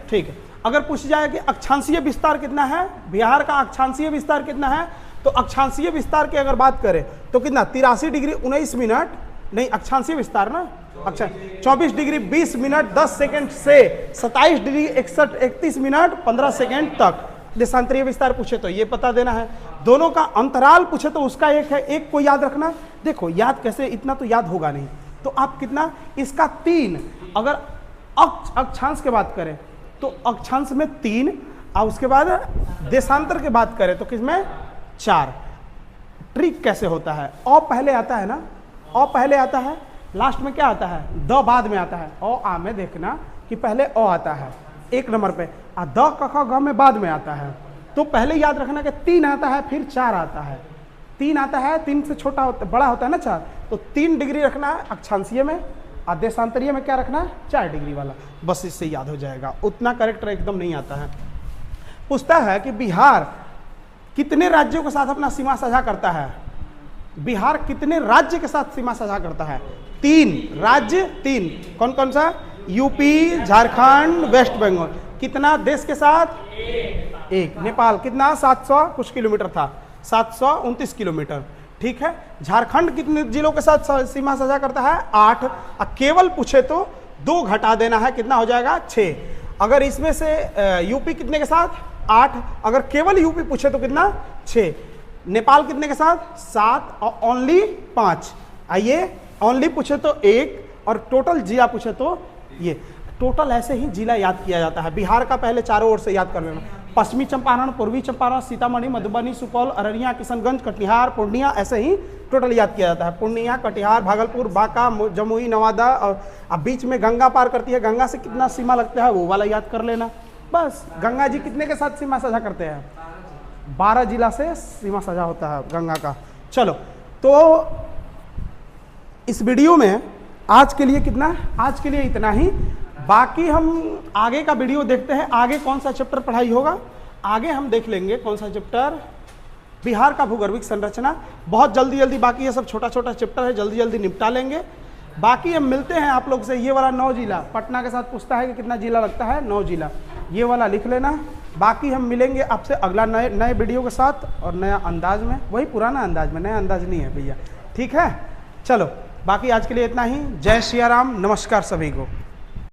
ठीक है। अगर पूछ जाए कि अक्षांशीय विस्तार कितना है, बिहार का अक्षांशीय विस्तार कितना है, तो अक्षांशीय विस्तार की अगर बात करें तो कितना, 83 डिग्री 19 मिनट, नहीं अक्षांशीय विस्तार ना, अच्छा 24 डिग्री 20 मिनट 10 सेकंड से 27 डिग्री 31 मिनट 15 सेकंड तक। देशांतरीय विस्तार पूछे तो ये पता देना है। दोनों का अंतराल पूछे तो उसका एक है, एक को याद रखना। देखो याद कैसे, इतना तो याद होगा नहीं, तो आप कितना, इसका 3। अगर अक्षांश की बात करें तो अक्षांश में 3, और उसके बाद देशांतर की बात करें तो किसमें 4। ट्रिक कैसे होता है, अ पहले आता है ना, अ पहले आता है, लास्ट में क्या आता है, द बाद में आता है। अ आ में देखना कि पहले अ आता है 1 नंबर पे, और द क ख ग में बाद में आता है। तो पहले याद रखना कि 3 आता है, फिर 4 आता है। 3 आता है, 3 से छोटा होता, बड़ा होता है ना 4, तो 3 डिग्री रखना है अक्षांशीय में, और देशांतरीय में क्या रखना है, 4 डिग्री वाला। बस इससे याद हो जाएगा, उतना करेक्ट एकदम नहीं आता है। पूछता है कि बिहार कितने राज्यों के साथ अपना सीमा साझा करता है, बिहार कितने राज्य के साथ सीमा साझा करता है, 3 राज्य, 3 कौन कौन सा, यूपी, झारखंड, वेस्ट बंगाल। कितना देश के साथ, 1। नेपाल कितना, 700 कुछ किलोमीटर था। 729 किलोमीटर। ठीक है, झारखंड कितने जिलों के साथ सीमा साझा करता है? 8। केवल पूछे तो 2 घटा देना है, कितना हो जाएगा? 6। अगर इसमें से यूपी कितने के साथ? 8। अगर केवल यूपी पूछे तो कितना? 6। नेपाल कितने के साथ? 7 और ओनली 5। आइए, ओनली पूछे तो 1 और टोटल जिला पूछे तो ये। टोटल ऐसे ही जिला याद किया जाता है। बिहार का पहले चारों ओर से याद कर लेना, पश्चिमी चंपारण, पूर्वी चंपारण, सीतामढ़ी, मधुबनी, सुपौल, अररिया, किशनगंज, कटिहार, पूर्णिया, ऐसे ही टोटल याद किया जाता है। पूर्णिया, कटिहार, भागलपुर, बांका, जमुई, नवादा, और अब बीच में गंगा पार करती है, गंगा से कितना सीमा लगता है वो वाला याद कर लेना बस। गंगा जी कितने के साथ सीमा साझा करते हैं? 12 जिला से सीमा साझा होता है गंगा का। चलो, तो इस वीडियो में आज के लिए कितना? आज के लिए इतना ही। बाकी हम आगे का वीडियो देखते हैं, आगे कौन सा चैप्टर पढ़ाई होगा। आगे हम देख लेंगे कौन सा चैप्टर, बिहार का भूगर्भिक संरचना। बहुत जल्दी जल्दी, बाकी ये सब छोटा छोटा चैप्टर है, जल्दी जल्दी निपटा लेंगे। बाकी हम मिलते हैं आप लोग से। ये वाला 9 जिला, पटना के साथ पूछता है कि कितना जिला लगता है? 9 जिला, ये वाला लिख लेना। बाकी हम मिलेंगे आपसे अगला नए वीडियो के साथ और नया अंदाज में, वही पुराना अंदाज में, नया अंदाज नहीं है भैया। ठीक है, चलो, बाकी आज के लिए इतना ही। जय सिया राम, नमस्कार सभी को।